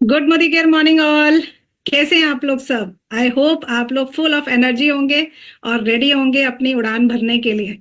Good morning all. कैसे हैं आप लोग सब? आई होप आप लोग फुल ऑफ एनर्जी होंगे और रेडी होंगे अपनी उड़ान भरने के लिए।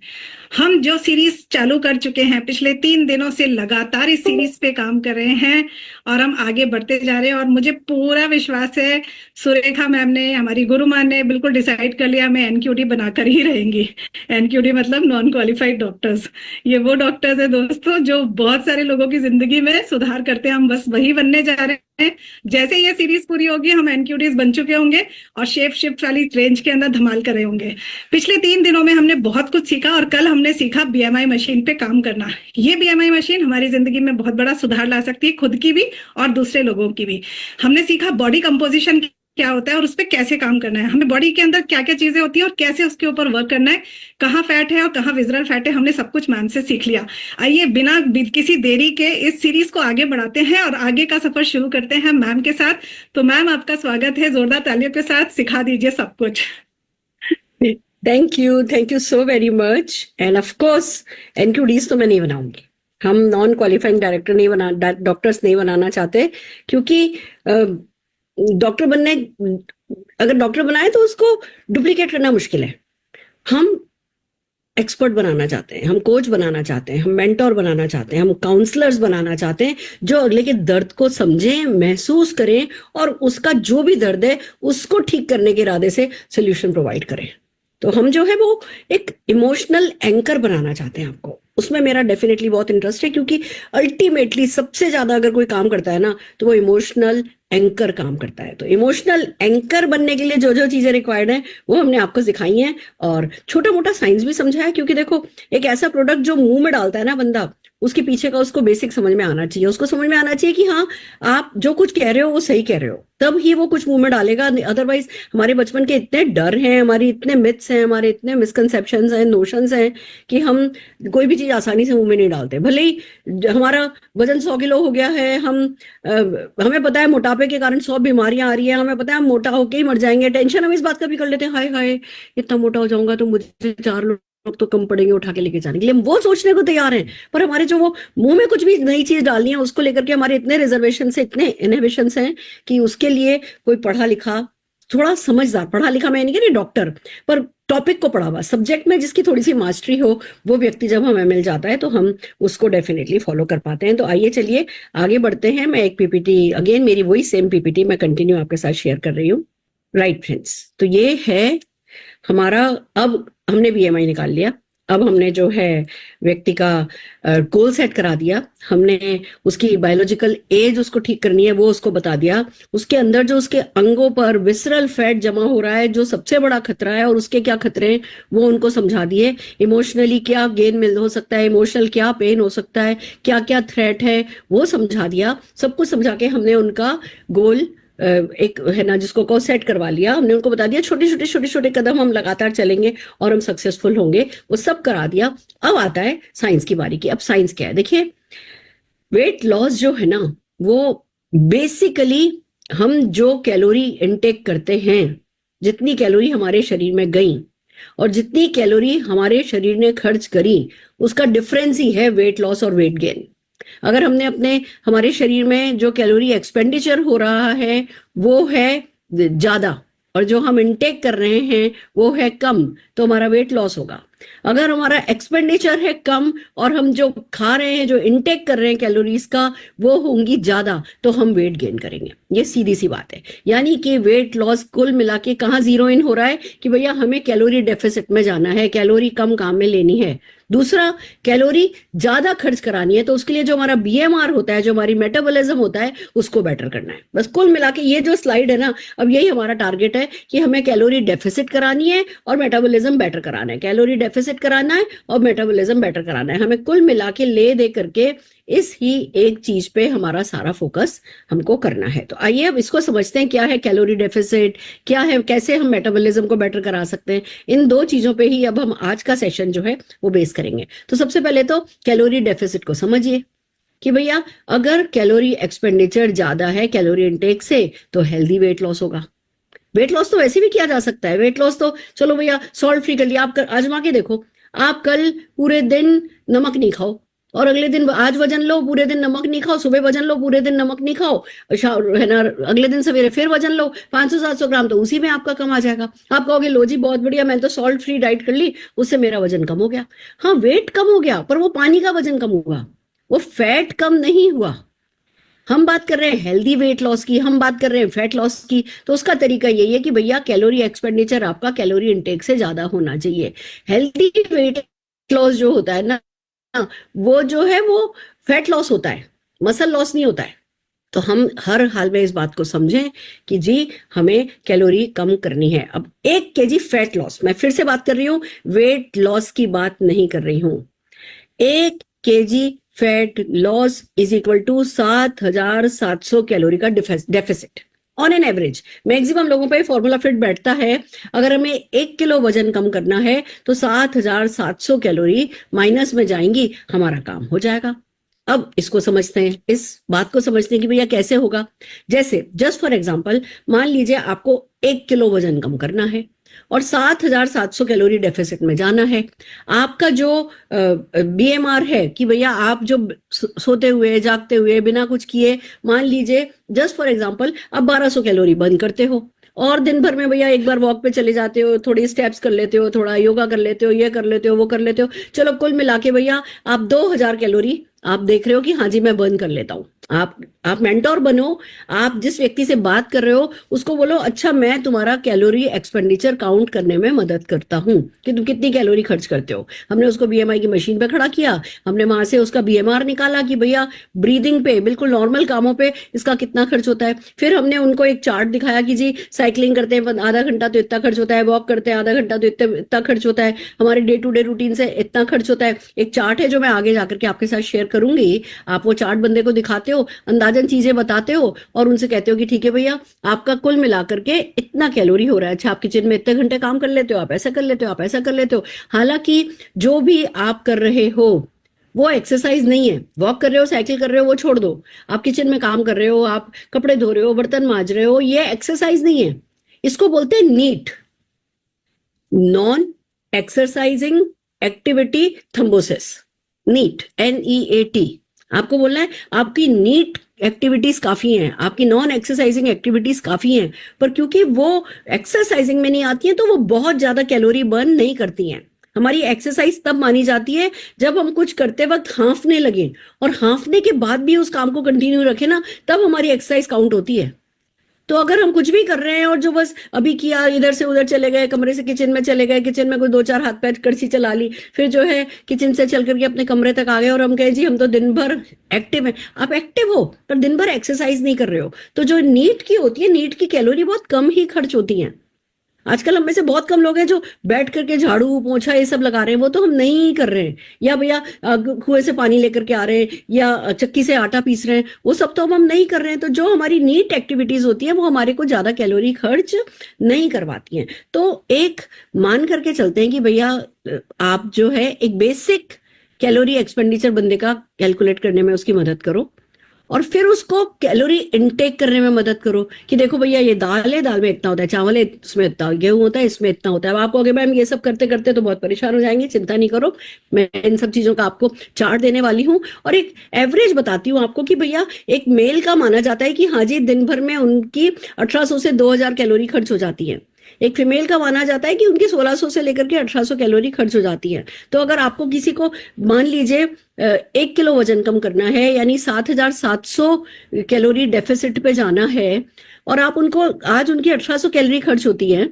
हम जो सीरीज चालू कर चुके हैं, पिछले 3 दिनों से लगातार इस सीरीज पे काम कर रहे हैं और हम आगे बढ़ते जा रहे हैं। और मुझे पूरा विश्वास है, सुरेखा मैम ने, हमारी गुरु माँ ने बिल्कुल डिसाइड कर लिया, मैं एनक्यूटी बनाकर ही रहेंगी। एनक्यूटी मतलब नॉन क्वालिफाइड डॉक्टर्स। ये वो डॉक्टर्स है दोस्तों जो बहुत सारे लोगों की जिंदगी में सुधार करते हैं। हम बस वही बनने जा रहे हैं। जैसे ये सीरीज पूरी होगी हम एनक्यूटीज बन चुके होंगे और शेप शिफ्ट वाली रेंज के अंदर धमाल कर रहे होंगे। पिछले 3 दिनों में हमने बहुत कुछ सीखा और कल हमने सीखा बीएमआई मशीन पे काम करना। ये बीएमआई मशीन हमारी जिंदगी में बहुत बड़ा सुधार ला सकती है, खुद की भी और दूसरे लोगों की भी। हमने सीखा बॉडी कंपोजिशन क्या होता है और उस पर कैसे काम करना है, हमें बॉडी के अंदर क्या क्या चीजें होती है और कैसे उसके ऊपर वर्क करना है, कहाँ फैट है और कहाँ विजरल फैट है, हमने सब कुछ मैम से सीख लिया। आइए बिना किसी देरी के इस सीरीज को आगे बढ़ाते हैं और आगे का सफर शुरू करते हैं मैम के साथ। तो मैम आपका स्वागत है, जोरदार तालियों के साथ सिखा दीजिए सब कुछ। Thank you so very much. And of course एनक्यूडीज तो मैं नहीं बनाऊंगी। हम नॉन क्वालिफाइंग डायरेक्टर नहीं बना डॉक्टर्स नहीं बनाना चाहते, क्योंकि डॉक्टर बनने, अगर डॉक्टर बनाए तो उसको डुप्लीकेट करना मुश्किल है। हम एक्सपर्ट बनाना चाहते हैं, हम कोच बनाना चाहते हैं, हम मेंटोर बनाना चाहते हैं, हम काउंसलर्स बनाना चाहते हैं जो अगले के दर्द को समझें, महसूस करें और उसका जो भी दर्द है उसको ठीक करने के इरादे से सोल्यूशन प्रोवाइड करें। तो हम जो है वो एक इमोशनल एंकर बनाना चाहते हैं आपको। उसमें मेरा डेफिनेटली बहुत इंटरेस्ट है, क्योंकि अल्टीमेटली सबसे ज्यादा अगर कोई काम करता है ना तो वो इमोशनल एंकर काम करता है। तो इमोशनल एंकर बनने के लिए जो जो चीजें रिक्वायर्ड है वो हमने आपको सिखाई हैं और छोटा मोटा साइंस भी समझाया। क्योंकि देखो, एक ऐसा प्रोडक्ट जो मुंह में डालता है ना बंदा, उसके पीछे का उसको बेसिक समझ में आना चाहिए। उसको समझ में आना चाहिए कि हाँ, आप जो कुछ कह रहे हो वो सही कह रहे हो, तब ही वो कुछ मुंह में डालेगा। अदरवाइज हमारे बचपन के इतने डर हैं, हमारी इतने मिथ्स हैं, हमारे इतने मिसकंसेप्शंस हैं, नोशंस हैं कि हम कोई भी चीज आसानी से मुंह में नहीं डालते। भले ही हमारा वजन 100 किलो हो गया है, हमें पता है मोटापे के कारण 100 बीमारियां आ रही है, हमें पता है हम मोटा होके ही मर जाएंगे, टेंशन हम इस बात का भी कर लेते हैं, हाय हाय इतना मोटा हो जाऊंगा तो मुझे 4 लोग तो कम पड़ेंगे उठा के लेके जाने के लिए। हम वो सोचने को तैयार हैं, पर हमारे जो वो मुंह में कुछ भी नई चीज डालनी है उसको लेकर के हमारे इतने रिजर्वेशन से, इतने इनहिबिशन हैं कि उसके लिए कोई पढ़ा लिखा, थोड़ा समझदार, पढ़ा लिखा मैं नहीं कह रही डॉक्टर, पर टॉपिक को पढ़ा हुआ, सब्जेक्ट में जिसकी थोड़ी सी मास्टरी हो, वो व्यक्ति जब हमें मिल जाता है तो हम उसको डेफिनेटली फॉलो कर पाते हैं। तो आइए चलिए आगे बढ़ते हैं। मैं एक पीपीटी, अगेन मेरी वही सेम पीपीटी मैं कंटिन्यू आपके साथ शेयर कर रही हूँ। राइट फ्रेंड्स, तो ये है हमारा, अब हमने बीएमआई निकाल लिया, अब हमने जो है व्यक्ति का गोल सेट करा दिया, हमने उसकी बायोलॉजिकल एज उसको ठीक करनी है वो उसको बता दिया, उसके अंदर जो उसके अंगों पर विसरल फैट जमा हो रहा है जो सबसे बड़ा खतरा है और उसके क्या खतरे हैं वो उनको समझा दिए, इमोशनली क्या गेन मिल हो सकता है, इमोशनल क्या पेन हो सकता है, क्या क्या थ्रेट है वो समझा दिया। सब कुछ समझा के हमने उनका गोल एक है ना जिसको को सेट करवा लिया। हमने उनको बता दिया छोटे छोटे कदम हम लगातार चलेंगे और हम सक्सेसफुल होंगे, वो सब करा दिया। अब आता है साइंस की बारी की। अब साइंस क्या है देखिए, वेट लॉस जो है ना वो बेसिकली हम जो कैलोरी इनटेक करते हैं, जितनी कैलोरी हमारे शरीर में गई और जितनी कैलोरी हमारे शरीर ने खर्च करी, उसका डिफरेंस ही है वेट लॉस और वेट गेन। अगर हमने हमारे शरीर में जो कैलोरी एक्सपेंडिचर हो रहा है वो है ज्यादा और जो हम इनटेक कर रहे हैं वो है कम, तो हमारा वेट लॉस होगा। अगर हमारा एक्सपेंडिचर है कम और हम जो खा रहे हैं, जो इनटेक कर रहे हैं कैलोरीज का, वो होंगी ज्यादा, तो हम वेट गेन करेंगे। ये सीधी सी बात है। यानी कि वेट लॉस कुल मिला के कहाँ जीरो इन हो रहा है कि भैया हमें कैलोरी डेफिसिट में जाना है, कैलोरी कम काम में लेनी है। दूसरा, कैलोरी ज्यादा खर्च करानी है तो उसके लिए जो हमारा बीएमआर होता है, जो हमारी मेटाबॉलिज्म होता है, उसको बेटर करना है। बस कुल मिला के ये जो स्लाइड है ना, अब यही हमारा टारगेट है कि हमें कैलोरी डेफिसिट करानी है और मेटाबॉलिज्म बेटर कराना है, कैलोरी डेफिसिट कराना है और मेटाबॉलिज्म बेटर कराना है। हमें कुल मिला के ले दे करके इस ही एक चीज पे हमारा सारा फोकस हमको करना है। तो आइए अब इसको समझते हैं, क्या है कैलोरी डेफिसिट, क्या है, कैसे हम मेटाबॉलिज्म को बेटर करा सकते हैं। इन दो चीजों पे ही अब हम आज का सेशन जो है वो बेस करेंगे। तो सबसे पहले तो कैलोरी डेफिसिट को समझिए कि भैया अगर कैलोरी एक्सपेंडिचर ज्यादा है कैलोरी इनटेक से तो हेल्दी वेट लॉस होगा। वेट लॉस तो वैसे भी किया जा सकता है। वेट लॉस तो चलो भैया सॉल्ट फ्री कर लिया, आप आजमा के देखो। आप कल पूरे दिन नमक नहीं खाओ, और अगले दिन आज वजन लो, पूरे दिन नमक नहीं खाओ, सुबह वजन लो, पूरे दिन नमक नहीं खाओ, है ना, अगले दिन सवेरे फिर वजन लो 500-700 ग्राम, तो उसी में आपका कम आ जाएगा। आप कहोगे लो जी बहुत बढ़िया, मैंने तो सॉल्ट फ्री डाइट कर ली, उससे मेरा वजन कम हो गया। हाँ, वेट कम हो गया, पर वो पानी का वजन कम हुआ, वो फैट कम नहीं हुआ। हम बात कर रहे हैं हेल्दी वेट लॉस की, हम बात कर रहे हैं फैट लॉस की, तो उसका तरीका यही है कि भैया कैलोरी एक्सपेंडिचर आपका कैलोरी इंटेक से ज्यादा होना चाहिए। हेल्दी वेट लॉस जो होता है ना, वो जो है वो फैट लॉस होता है, मसल लॉस नहीं होता है। तो हम हर हाल में इस बात को समझें कि जी हमें कैलोरी कम करनी है। अब 1 kg फैट लॉस, मैं फिर से बात कर रही हूं, वेट लॉस की बात नहीं कर रही हूं। 1 kg fat loss is equal to 7,700 calorie का deficit on an average. Maximum लोगों पे फॉर्मूला फिट बैठता है। अगर हमें 1 किलो वजन कम करना है तो 7,700 कैलोरी माइनस में जाएंगी, हमारा काम हो जाएगा। अब इसको समझते हैं, इस बात को समझते हैं कि भैया कैसे होगा। जैसे जस्ट फॉर एग्जांपल, मान लीजिए आपको 1 किलो वजन कम करना है और 7,700 कैलोरी डेफिसिट में जाना है। आपका जो बीएमआर है कि भैया आप जो सोते हुए जागते हुए बिना कुछ किए, मान लीजिए जस्ट फॉर एग्जांपल आप 1200 कैलोरी बर्न करते हो, और दिन भर में भैया एक बार वॉक पे चले जाते हो, थोड़ी स्टेप्स कर लेते हो, थोड़ा योगा कर लेते हो, ये कर लेते हो, वो कर लेते हो, चलो कुल मिला के भैया आप 2000 कैलोरी आप देख रहे हो कि हाँ जी मैं बर्न कर लेता हूँ। आप मेंटोर बनो, आप जिस व्यक्ति से बात कर रहे हो उसको बोलो अच्छा मैं तुम्हारा कैलोरी एक्सपेंडिचर काउंट करने में मदद करता हूँ कि तुम कितनी कैलोरी खर्च करते हो। हमने उसको बीएमआई की मशीन पे खड़ा किया, हमने वहां से उसका बीएमआर निकाला कि भैया ब्रीदिंग पे, बिल्कुल नॉर्मल कामों पे इसका कितना खर्च होता है। फिर हमने उनको एक चार्ट दिखाया कि जी साइकिलिंग करते हैं आधा घंटा तो इतना खर्च होता है, वॉक करते हैं आधा घंटा तो इतना खर्च होता है, हमारे डे टू डे रूटीन से इतना खर्च होता है। एक चार्ट है जो मैं आगे जाकर के आपके साथ शेयर करूंगी। आप वो चार्ट बंदे को दिखाते हो, अंदाजन चीजें बताते हो और उनसे कहते हो कि ठीक है भैया आपका कुल मिलाकर के इतना कैलोरी हो रहा है। अच्छा आप किचन में इतने घंटे काम कर लेते हो, आप ऐसा कर लेते हो, आप ऐसा कर लेते हो। हालांकि जो भी आप कर रहे हो वो एक्सरसाइज नहीं है। वॉक कर रहे हो, साइकिल कर रहे हो, वो छोड़ दो। आप किचन में काम कर रहे हो, आप कपड़े धो रहे हो, बर्तन मांज रहे हो, ये एक्सरसाइज नहीं है। इसको बोलते हैं NEAT, non exercising activity thrombosis. NEAT, NEAT। आपको बोलना है आपकी नीट एक्टिविटीज काफी हैं, आपकी नॉन एक्सरसाइजिंग एक्टिविटीज काफी हैं, पर क्योंकि वो एक्सरसाइजिंग में नहीं आती हैं तो वो बहुत ज्यादा कैलोरी बर्न नहीं करती हैं। हमारी एक्सरसाइज तब मानी जाती है जब हम कुछ करते वक्त हांफने लगे, और हांफने के बाद भी उस काम को कंटिन्यू रखें ना, तब हमारी एक्सरसाइज काउंट होती है। तो अगर हम कुछ भी कर रहे हैं और जो बस अभी किया, इधर से उधर चले गए, कमरे से किचन में चले गए, किचन में कोई 2-4 हाथ पैर कड़छी चला ली, फिर जो है किचन से चल करके अपने कमरे तक आ गए और हम कहे जी हम तो दिन भर एक्टिव हैं। आप एक्टिव हो पर दिन भर एक्सरसाइज नहीं कर रहे हो। तो जो नीट की होती है, नीट की कैलोरी बहुत कम ही खर्च होती है। आजकल हम में से बहुत कम लोग हैं जो बैठ करके झाड़ू पोछा ये सब लगा रहे हैं, वो तो हम नहीं कर रहे हैं। या भैया कुएं से पानी लेकर के आ रहे हैं या चक्की से आटा पीस रहे हैं, वो सब तो हम नहीं कर रहे हैं। तो जो हमारी नीट एक्टिविटीज होती है वो हमारे को ज्यादा कैलोरी खर्च नहीं करवाती हैं। तो एक मान करके चलते हैं कि भैया आप जो है एक बेसिक कैलोरी एक्सपेंडिचर बंदे का कैलकुलेट करने में उसकी मदद करो, और फिर उसको कैलोरी इनटेक करने में मदद करो कि देखो भैया ये दाल है, दाल में इतना होता है, चावल है इसमें इतना, गेहूं होता है इसमें इतना होता है। अब आप कहोगे मैम ये सब करते करते तो बहुत परेशान हो जाएंगे, चिंता नहीं करो, मैं इन सब चीजों का आपको चार्ट देने वाली हूँ और एक एवरेज बताती हूँ आपको कि भैया एक मेल का माना जाता है कि हाँ जी दिन भर में उनकी 1800 से 2000 कैलोरी खर्च हो जाती है। एक फीमेल का माना जाता है कि उनकी 1600 से लेकर के 1800 कैलोरी खर्च हो जाती है। तो अगर आपको किसी को मान लीजिए 1 किलो वजन कम करना है, यानी 7,700 कैलोरी डेफिसिट पे जाना है, और आप उनको आज उनकी 1800 कैलोरी खर्च होती है,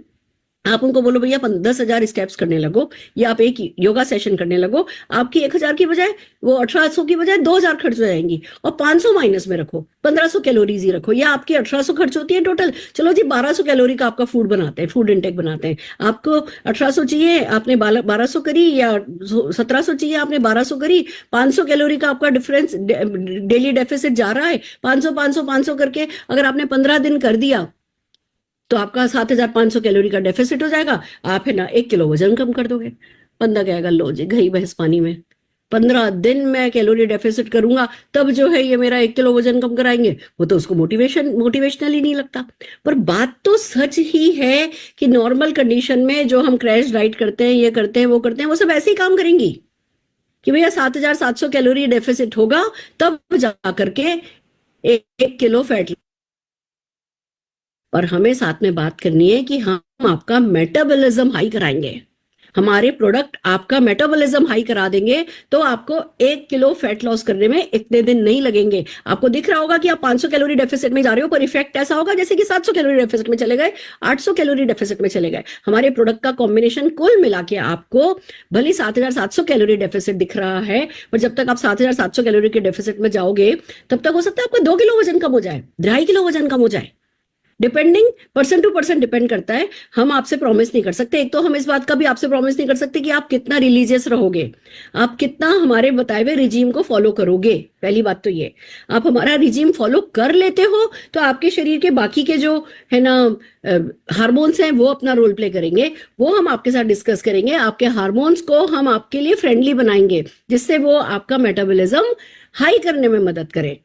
आप उनको बोलो भैया 10,000 स्टेप्स करने लगो या आप एक योगा सेशन करने लगो, आपकी 1000 की बजाय वो 1800 की बजाय 2000 खर्च हो जाएंगी, और 500 माइनस में रखो, 1500 कैलोरीज ही रखो, या आपकी 1800 खर्च होती है टोटल, चलो जी 1200 कैलोरी का आपका फूड बनाते हैं, फूड इंटेक बनाते हैं। आपको 1800 चाहिए आपने 1200 करी, या 1700 चाहिए आपने 1200 करी, 500 कैलोरी का आपका डिफरेंस डेली डेफिसिट जा रहा है। 500 500 500 करके अगर आपने 15 दिन कर दिया तो आपका 7,500 कैलोरी का डेफिसिट हो जाएगा। आप है ना 1 किलो वजन कम कर दोगे। बंदा कहेगा लो जी गई भैंस पानी में, 15 दिन में कैलोरी डेफिसिट करूंगा तब जो है ये मेरा 1 किलो वजन कम कराएंगे। वो तो उसको मोटिवेशनल ही नहीं लगता। पर बात तो सच ही है कि नॉर्मल कंडीशन में जो हम क्रैश डाइट करते हैं, ये करते हैं, वो करते हैं, वो सब ऐसे ही काम करेंगी। कि भैया 7,700 कैलोरी डेफिसिट होगा तब जा करके 1 किलो फैट। और हमें साथ में बात करनी है कि हम आपका मेटाबॉलिज्म हाई कराएंगे, हमारे प्रोडक्ट आपका मेटाबॉलिज्म हाई करा देंगे, तो आपको 1 किलो फैट लॉस करने में इतने दिन नहीं लगेंगे। आपको दिख रहा होगा कि आप 500 कैलोरी डेफिसिट में जा रहे हो, पर इफेक्ट ऐसा होगा जैसे कि 700 कैलोरी डेफिसिट में चले गए, 800 कैलोरी डेफिसिट में चले गए। हमारे प्रोडक्ट का कॉम्बिनेशन कुल मिला के आपको भले 7,700 कैलोरी डेफिसिट दिख रहा है, पर जब तक आप 7,700 कैलोरी के डेफिसिट में जाओगे तब तक हो सकता है आपका 2 किलो वजन कम हो जाए, 2.5 किलो वजन कम हो जाए, depending person to person depend करता है। हम आपसे प्रॉमिस नहीं कर सकते। एक तो हम इस बात का भी आपसे प्रॉमिस नहीं कर सकते कि आप कितना रिलीजियस रहोगे, आप कितना हमारे बताए हुए रिजीम को फॉलो करोगे। पहली बात तो ये, आप हमारा रिजीम फॉलो कर लेते हो तो आपके शरीर के बाकी के जो है ना हार्मोन्स हैं वो अपना रोल प्ले करेंगे, वो हम आपके साथ डिस्कस करेंगे। आपके हार्मोन्स को हम आपके लिए फ्रेंडली बनाएंगे जिससे वो आपका मेटाबॉलिज्म हाई करने में मदद करे।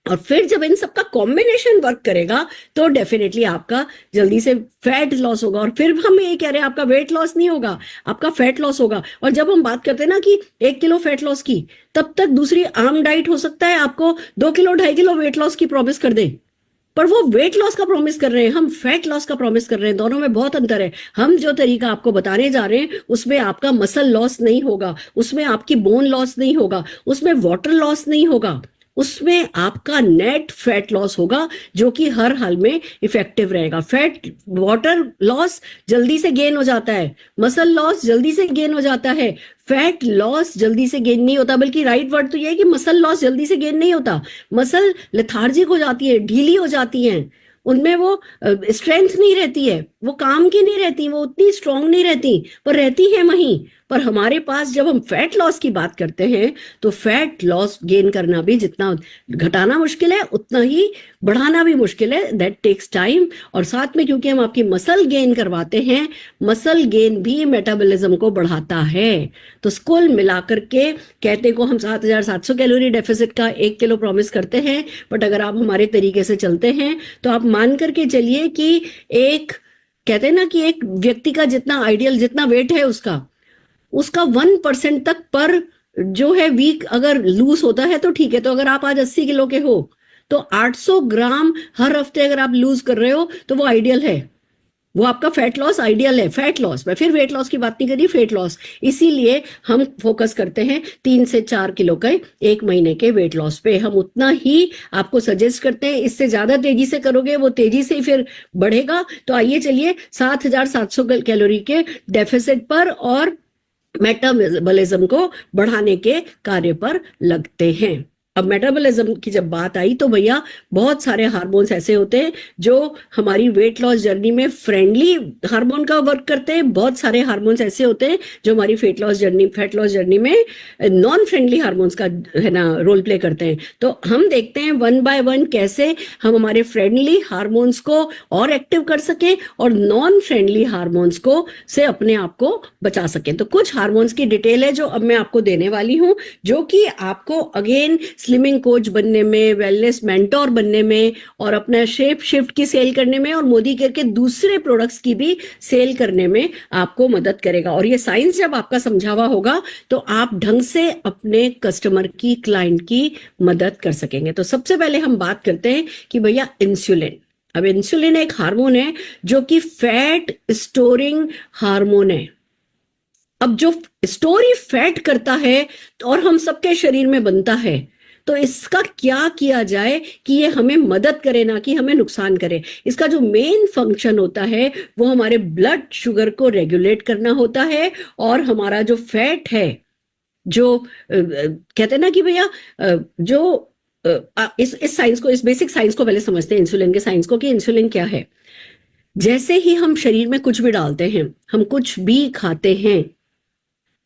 और फिर जब इन सबका कॉम्बिनेशन वर्क करेगा तो डेफिनेटली आपका जल्दी से फैट लॉस होगा। और फिर हम ये कह रहे हैं आपका वेट लॉस नहीं होगा, आपका फैट लॉस होगा। और जब हम बात करते हैं ना कि 1 किलो फैट लॉस की, तब तक दूसरी आम डाइट हो सकता है आपको 2 किलो 2.5 किलो वेट लॉस की प्रॉमिस कर दे, पर वो वेट लॉस का प्रॉमिस कर रहे हैं, हम फैट लॉस का प्रॉमिस कर रहे हैं। दोनों में बहुत अंतर है। हम जो तरीका आपको बताने जा रहे हैं उसमें आपका मसल लॉस नहीं होगा, उसमें आपकी बोन लॉस नहीं होगा, उसमें वाटर लॉस नहीं होगा, उसमें आपका नेट फैट लॉस होगा जो कि हर हाल में इफेक्टिव रहेगा। फैट वाटर लॉस जल्दी से गेन हो जाता है, मसल लॉस जल्दी से गेन हो जाता है, फैट लॉस जल्दी से गेन नहीं होता। बल्कि राइट वर्ड तो ये है कि मसल लॉस जल्दी से गेन नहीं होता। मसल लेथार्जिक हो जाती है, ढीली हो जाती हैं, उनमें वो स्ट्रेंथ नहीं रहती है, वो काम की नहीं रहती, वो उतनी स्ट्रांग नहीं रहती, पर रहती है वहीं। पर हमारे पास जब हम फैट लॉस की बात करते हैं तो फैट लॉस गेन करना भी जितना घटाना मुश्किल है उतना ही बढ़ाना भी मुश्किल है, दैट टेक्स टाइम। और साथ में क्योंकि हम आपकी मसल गेन करवाते हैं, मसल गेन भी मेटाबॉलिज्म को बढ़ाता है। तो कुल मिलाकर के कहते को हम 7,700 कैलोरी डेफिसिट का 1 किलो प्रॉमिस करते हैं, बट अगर आप हमारे तरीके से चलते हैं तो आप मान करके चलिए कि एक कहते हैं ना कि एक व्यक्ति का जितना आइडियल जितना वेट है उसका 1% तक पर जो है वीक अगर लूज होता है तो ठीक है। तो अगर आप आज 80 किलो के हो तो 800 ग्राम हर हफ्ते अगर आप लूज कर रहे हो तो वो आइडियल है, वो आपका फैट लॉस आइडियल है। फैट लॉस, मैं फिर वेट लॉस की बात नहीं करी, फैट लॉस। इसीलिए हम फोकस करते हैं 3 से 4 किलो के 1 महीने के वेट लॉस पे। हम उतना ही आपको सजेस्ट करते हैं, इससे ज्यादा तेजी से करोगे वो तेजी से फिर बढ़ेगा। तो आइए चलिए 7,700 कैलोरी के डेफिसिट पर और मेटाबॉलिज्म को बढ़ाने के कार्य पर लगते हैं। अब मेटाबॉलिज्म की जब बात आई तो भैया बहुत सारे हार्मोन्स ऐसे होते हैं जो हमारी वेट लॉस जर्नी में फ्रेंडली हार्मोन का वर्क करते हैं, बहुत सारे हार्मोन्स ऐसे होते हैं जो हमारी फैट लॉस जर्नी में नॉन फ्रेंडली हार्मोन्स का है ना रोल प्ले करते हैं। तो हम देखते हैं 1 बाय 1 कैसे हम हमारे फ्रेंडली हार्मोन्स को और एक्टिव कर सके और नॉन फ्रेंडली हार्मोन्स को से अपने आप को बचा सके। तो कुछ हार्मोन्स की डिटेल है जो अब मैं आपको देने वाली हूं, जो कि आपको अगेन स्लिमिंग कोच बनने में, वेलनेस मेंटोर बनने में और अपना शेप शिफ्ट की सेल करने में और मोदी केयर के दूसरे प्रोडक्ट्स की भी सेल करने में आपको मदद करेगा। और ये साइंस जब आपका समझा हुआ होगा तो आप ढंग से अपने कस्टमर की, क्लाइंट की मदद कर सकेंगे। तो सबसे पहले हम बात करते हैं कि भैया इंसुलिन। अब इंसुलिन एक हार्मोन है जो कि फैट स्टोरिंग हार्मोन है। अब जो स्टोरी फैट करता है और हम सबके शरीर में बनता है, तो इसका क्या किया जाए कि ये हमें मदद करे ना कि हमें नुकसान करे। इसका जो मेन फंक्शन होता है वो हमारे ब्लड शुगर को रेगुलेट करना होता है और हमारा जो फैट है, जो कहते हैं ना कि भैया जो इस साइंस को, इस बेसिक साइंस को पहले समझते हैं, इंसुलिन के साइंस को, कि इंसुलिन क्या है। जैसे ही हम शरीर में कुछ भी डालते हैं, हम कुछ भी खाते हैं,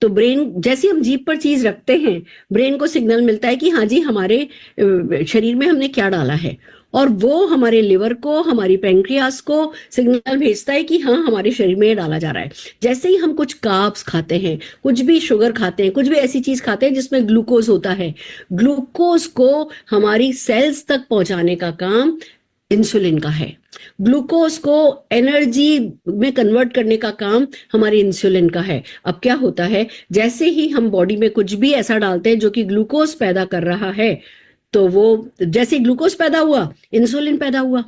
तो ब्रेन, जैसे हम जीभ पर चीज रखते हैं, ब्रेन को सिग्नल मिलता है कि हाँ जी हमारे शरीर में हमने क्या डाला है, और वो हमारे लिवर को, हमारी पैंक्रियास को सिग्नल भेजता है कि हाँ हमारे शरीर में ये डाला जा रहा है। जैसे ही हम कुछ कार्ब्स खाते हैं, कुछ भी शुगर खाते हैं, कुछ भी ऐसी चीज खाते हैं जिसमें ग्लूकोज होता है, ग्लूकोज को हमारी सेल्स तक पहुंचाने का काम इंसुलिन का है। ग्लूकोज को एनर्जी में कन्वर्ट करने का काम हमारे इंसुलिन का है। अब क्या होता है, जैसे ही हम बॉडी में कुछ भी ऐसा डालते हैं जो कि ग्लूकोज पैदा कर रहा है, तो वो जैसे ग्लूकोज पैदा हुआ, इंसुलिन पैदा हुआ।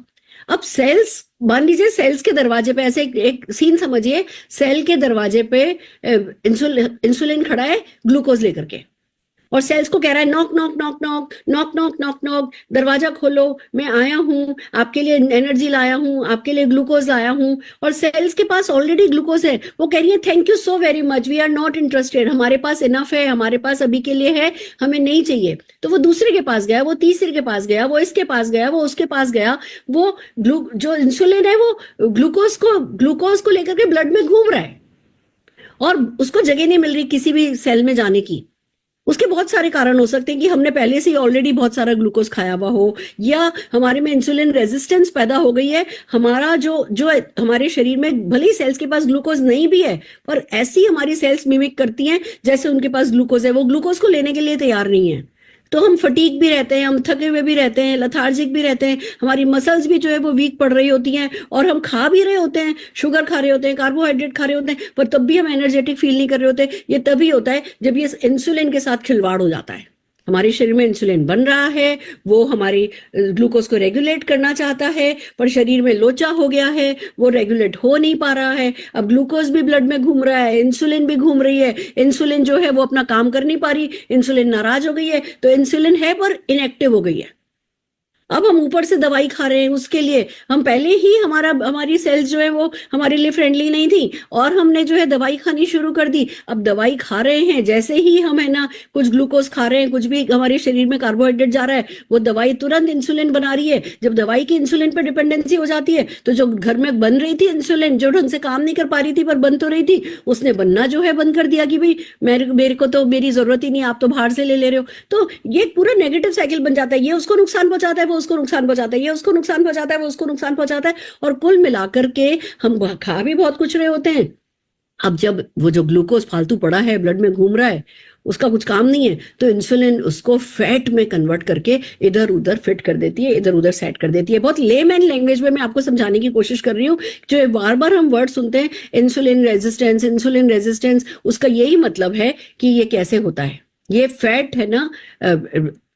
अब सेल्स, मान लीजिए सेल्स के दरवाजे पे ऐसे एक सीन समझिए, सेल के दरवाजे पे इंसुलिन खड़ा है ग्लूकोज लेकर के, और सेल्स को कह रहा है knock knock knock knock knock knock knock knock, दरवाजा खोलो, मैं आया हूं, आपके लिए एनर्जी लाया हूं, आपके लिए ग्लूकोज लाया हूं। और सेल्स के पास ऑलरेडी ग्लूकोज है, वो कह रही है thank you so very much, we are not interested, हमारे पास इनफ है, हमारे पास अभी के लिए है, हमें नहीं चाहिए। तो वो दूसरे के पास गया, वो तीसरे के पास गया, वो इसके पास गया, वो उसके पास गया, वो जो इंसुलिन है वो ग्लूकोज को लेकर के ब्लड में घूम रहा है, और उसको जगह नहीं मिल रही किसी भी सेल में जाने की। उसके बहुत सारे कारण हो सकते हैं कि हमने पहले से ही ऑलरेडी बहुत सारा ग्लूकोज खाया हुआ हो, या हमारे में इंसुलिन रेजिस्टेंस पैदा हो गई है। हमारा जो जो हमारे शरीर में भले ही सेल्स के पास ग्लूकोज नहीं भी है, पर ऐसी हमारी सेल्स मिमिक करती हैं जैसे उनके पास ग्लूकोज है, वो ग्लूकोज को लेने के लिए तैयार नहीं है। तो हम फटीक भी रहते हैं, हम थके हुए भी रहते हैं, लथार्जिक भी रहते हैं, हमारी मसल्स भी जो है वो वीक पड़ रही होती हैं, और हम खा भी रहे होते हैं, शुगर खा रहे होते हैं, कार्बोहाइड्रेट खा रहे होते हैं, पर तब भी हम एनर्जेटिक फील नहीं कर रहे होते। ये तभी होता है जब ये इंसुलिन के साथ खिलवाड़ हो जाता है। हमारे शरीर में इंसुलिन बन रहा है, वो हमारी ग्लूकोज को रेगुलेट करना चाहता है, पर शरीर में लोचा हो गया है, वो रेगुलेट हो नहीं पा रहा है। अब ग्लूकोज भी ब्लड में घूम रहा है, इंसुलिन भी घूम रही है, इंसुलिन जो है वो अपना काम कर नहीं पा रही, इंसुलिन नाराज हो गई है, तो इंसुलिन है पर इनएक्टिव हो गई है। अब हम ऊपर से दवाई खा रहे हैं उसके लिए, हम पहले ही हमारी सेल्स जो है वो हमारे लिए फ्रेंडली नहीं थी, और हमने जो है दवाई खानी शुरू कर दी। अब दवाई खा रहे हैं, जैसे ही हम है ना कुछ ग्लूकोज खा रहे हैं, कुछ भी हमारे शरीर में कार्बोहाइड्रेट जा रहा है, वो दवाई तुरंत इंसुलिन बना रही है। जब दवाई की इंसुलिन पर डिपेंडेंसी हो जाती है, तो जो घर में बन रही थी इंसुलिन, जो ढंग से काम नहीं कर पा रही थी पर बन तो रही थी, उसने बनना जो है बंद कर दिया कि भाई मेरे को तो मेरी जरूरत ही नहीं, आप तो बाहर से ले रहे हो। तो ये पूरा नेगेटिव साइकिल बन जाता है, ये उसको नुकसान पहुंचाता है, वो उसको नुकसान पहुंचाता है, ये उसको नुकसान पहुंचाता है, वो उसको नुकसान पहुंचाता है, और कुल मिलाकर के हम खा भी बहुत कुछ रहे होते हैं। अब जब वो जो ग्लूकोज फालतू पड़ा है ब्लड में घूम रहा है, उसका कुछ काम नहीं है, तो इंसुलिन उसको फैट में कन्वर्ट करके इधर उधर फिट कर देती है, इधर उधर सेट कर देती है। बहुत लेमैन लैंग्वेज में मैं आपको समझाने की कोशिश कर रही हूँ। जो बार बार हम वर्ड सुनते हैं इंसुलिन रेजिस्टेंस, उसका यही मतलब है कि ये कैसे होता है। ये फैट है ना,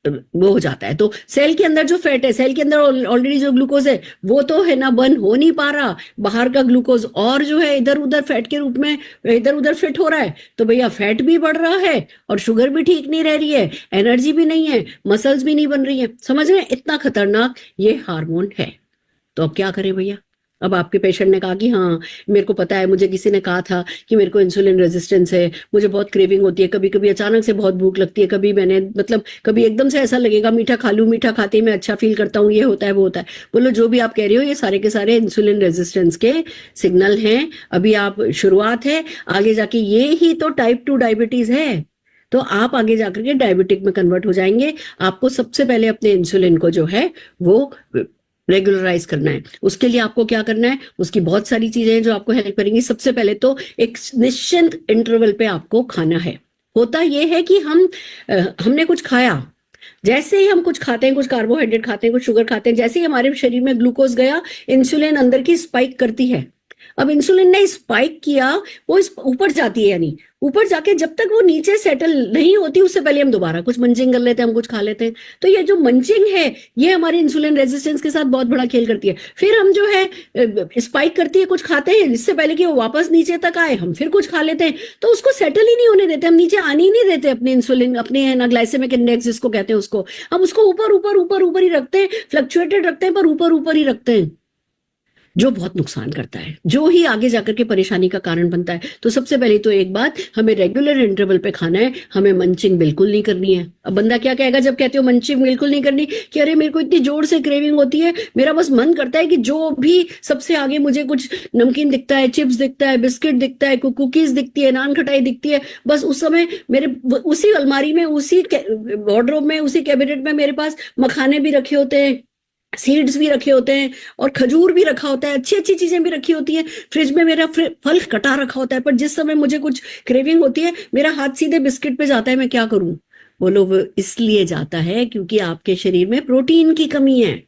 वो हो जाता है। तो सेल के अंदर जो फैट है, सेल के अंदर ऑलरेडी जो ग्लूकोज है वो तो है ना बर्न हो नहीं पा रहा, बाहर का ग्लूकोज और जो है इधर उधर फैट के रूप में इधर उधर फिट हो रहा है, तो भैया फैट भी बढ़ रहा है और शुगर भी ठीक नहीं रह रही है, एनर्जी भी नहीं है, मसल्स भी नहीं बन रही है। समझ रहे हैं, इतना खतरनाक ये हार्मोन है। तो अब क्या करें भैया? अब आपके पेशेंट ने कहा कि हाँ मेरे को पता है, मुझे किसी ने कहा था कि मेरे को इंसुलिन रेजिस्टेंस है, मुझे बहुत क्रेविंग होती है, कभी कभी अचानक से बहुत भूख लगती है, कभी कभी एकदम से ऐसा लगेगा मीठा खा लूं, मीठा खाते ही मैं अच्छा फील करता हूँ, ये होता है वो होता है। बोलो जो भी आप कह रहे हो ये सारे के सारे इंसुलिन रेजिस्टेंस के सिग्नल हैं। अभी आप शुरुआत है, आगे जाके ये ही तो टाइप 2 डायबिटीज है, तो आप आगे जाकर के डायबिटिक में कन्वर्ट हो जाएंगे। आपको सबसे पहले अपने इंसुलिन को जो है वो रेगुलराइज करना है। उसके लिए आपको क्या करना है, उसकी बहुत सारी चीजें हैं जो आपको हेल्प करेंगी। सबसे पहले तो एक निश्चित इंटरवल पे आपको खाना है। होता यह है कि हमने कुछ खाया, जैसे ही हम कुछ खाते हैं, कुछ कार्बोहाइड्रेट खाते हैं, कुछ शुगर खाते हैं, जैसे ही हमारे शरीर में ग्लूकोज गया, इंसुलिन अंदर की स्पाइक करती है। अब इंसुलिन ने स्पाइक किया, वो ऊपर जाती है, यानी ऊपर जाके जब तक वो नीचे सेटल नहीं होती उससे पहले हम दोबारा कुछ मंचिंग कर लेते हैं, हम कुछ खा लेते हैं। तो ये जो मंचिंग है ये हमारी इंसुलिन रेजिस्टेंस के साथ बहुत बड़ा खेल करती है। फिर हम जो है स्पाइक करती है, कुछ खाते हैं, इससे पहले कि वो वापस नीचे तक आए हम फिर कुछ खा लेते हैं, तो उसको सेटल ही नहीं होने देते, हम नीचे आने ही नहीं देते अपने इंसुलिन, अपने ना ग्लाइसेमिक इंडेक्स जिसको कहते हैं उसको, हम उसको ऊपर ऊपर ऊपर ऊपर ही रखते हैं, फ्लक्चुएटेड रखते हैं, पर ऊपर ऊपर ही रखते हैं, जो बहुत नुकसान करता है, जो ही आगे जाकर के परेशानी का कारण बनता है। तो सबसे पहले तो एक बात, हमें रेगुलर इंटरवल पे खाना है, हमें मंचिंग बिल्कुल नहीं करनी है। अब बंदा क्या कहेगा जब कहते हो मंचिंग बिल्कुल नहीं करनी, कि अरे मेरे को इतनी जोर से क्रेविंग होती है, मेरा बस मन करता है कि जो भी सबसे आगे मुझे कुछ नमकीन दिखता है, चिप्स दिखता है, बिस्किट दिखता है, कुकीज दिखती है, नान खटाई दिखती है, बस उस समय मेरे उसी अलमारी में, उसी वार्डरोब में, उसी कैबिनेट में मेरे पास मखाने भी रखे होते हैं, सीड्स भी रखे होते हैं, और खजूर भी रखा होता है, अच्छी अच्छी चीजें भी रखी होती है, फ्रिज में मेरा फल कटा रखा होता है, पर जिस समय मुझे कुछ क्रेविंग होती है मेरा हाथ सीधे बिस्किट पे जाता है। मैं क्या करूं? बोलो वो इसलिए जाता है क्योंकि आपके शरीर में प्रोटीन की कमी है।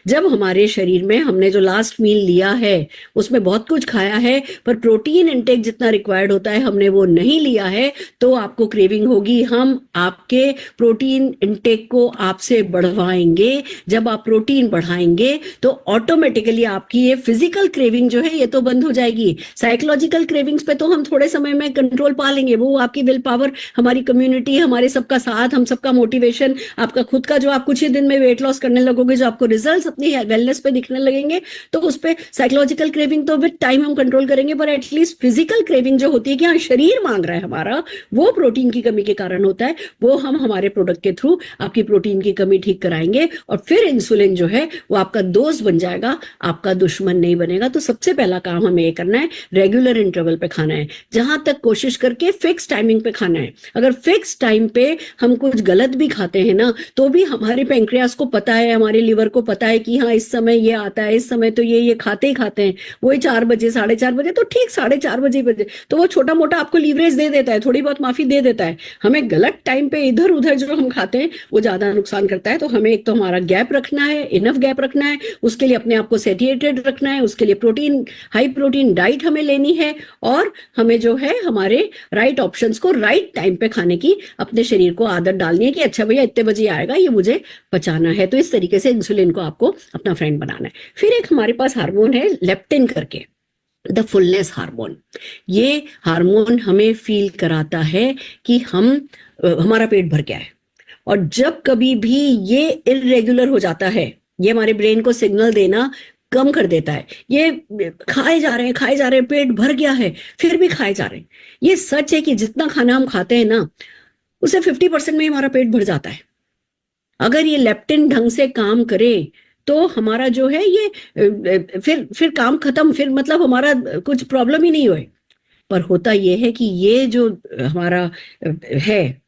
जब हमारे शरीर में हमने जो लास्ट मील लिया है उसमें बहुत कुछ खाया है पर प्रोटीन इंटेक जितना रिक्वायर्ड होता है हमने वो नहीं लिया है, तो आपको क्रेविंग होगी। हम आपके प्रोटीन इंटेक को आपसे बढ़वाएंगे। जब आप प्रोटीन बढ़ाएंगे तो ऑटोमेटिकली आपकी ये फिजिकल क्रेविंग जो है ये तो बंद हो जाएगी। साइकोलॉजिकल क्रेविंग्स पे तो हम थोड़े समय में कंट्रोल पा लेंगे, वो आपकी विल पावर, हमारी कम्युनिटी, हमारे सबका साथ, हम सबका मोटिवेशन, आपका खुद का जो आप कुछ ही दिन में वेट लॉस करने लगोगे, जो आपको रिजल्ट्स अपनी वेलनेस पे दिखने लगेंगे, तो उस पे साइकोलॉजिकल क्रेविंग तो विद टाइम हम कंट्रोल करेंगे, पर एटलीस्ट फिजिकल क्रेविंग जो होती है कि हाँ शरीर मांग रहा है हमारा, वो प्रोटीन की कमी के कारण होता है, वो हम हमारे प्रोडक्ट के थ्रू आपकी प्रोटीन की कमी ठीक कराएंगे और फिर इंसुलिन जो है वो आपका दोस्त बन जाएगा, आपका दुश्मन नहीं बनेगा। तो सबसे पहला काम हमें ये करना है, रेगुलर इंटरवल पे खाना है, जहां तक कोशिश करके फिक्स टाइमिंग पे खाना है। अगर फिक्स टाइम पे हम कुछ गलत भी खाते हैं ना, तो भी हमारे पेंक्रियास को पता है, हमारे लिवर को पता है कि हाँ इस समय ये आता है, इस समय तो ये खाते ही खाते हैं, वही 4 बजे 4:30 बजे, तो ठीक 4:30 बजे तो वो छोटा मोटा आपको लीवरेज दे देता है, थोड़ी बहुत माफी दे देता है। हमें गलत टाइम पे इधर उधर जो हम खाते हैं वो ज्यादा नुकसान करता है। तो हमें एक तो हमारा गैप रखना है, इनफ गैप रखना है, उसके लिए अपने आप को सेटिएटेड रखना है, उसके लिए प्रोटीन, हाई प्रोटीन डाइट हमें लेनी है, और हमें जो है हमारे राइट ऑप्शंस को राइट टाइम पे खाने की अपने शरीर को आदत डालनी है कि अच्छा भैया इतने बजे आएगा, ये मुझे पचाना है। तो इस तरीके से इंसुलिन को आपको अपना फ्रेंड बनाना है। फिर एक हमारे पास हार्मोन है लेप्टिन करके, द फुलनेस हार्मोन। ये हार्मोन हमें फील कराता है कि हमारा पेट भर गया है, और जब कभी भी ये इरेगुलर हो जाता है, ये हमारे ब्रेन को सिग्नल देना कम कर देता है। ये खाए जा रहे हैं, पेट भर गया है, फिर भी खाए जा रहे हैं। ये सच है कि जितना खाना हम खाते हैं ना, उसे 50% में हमारा पेट भर जाता है। अगर ये लेप्टिन ढंग से काम करे तो हमारा जो है ये फिर काम खत्म, फिर मतलब हमारा कुछ प्रॉब्लम ही नहीं हुए। पर होता ये है कि ये जो हमारा है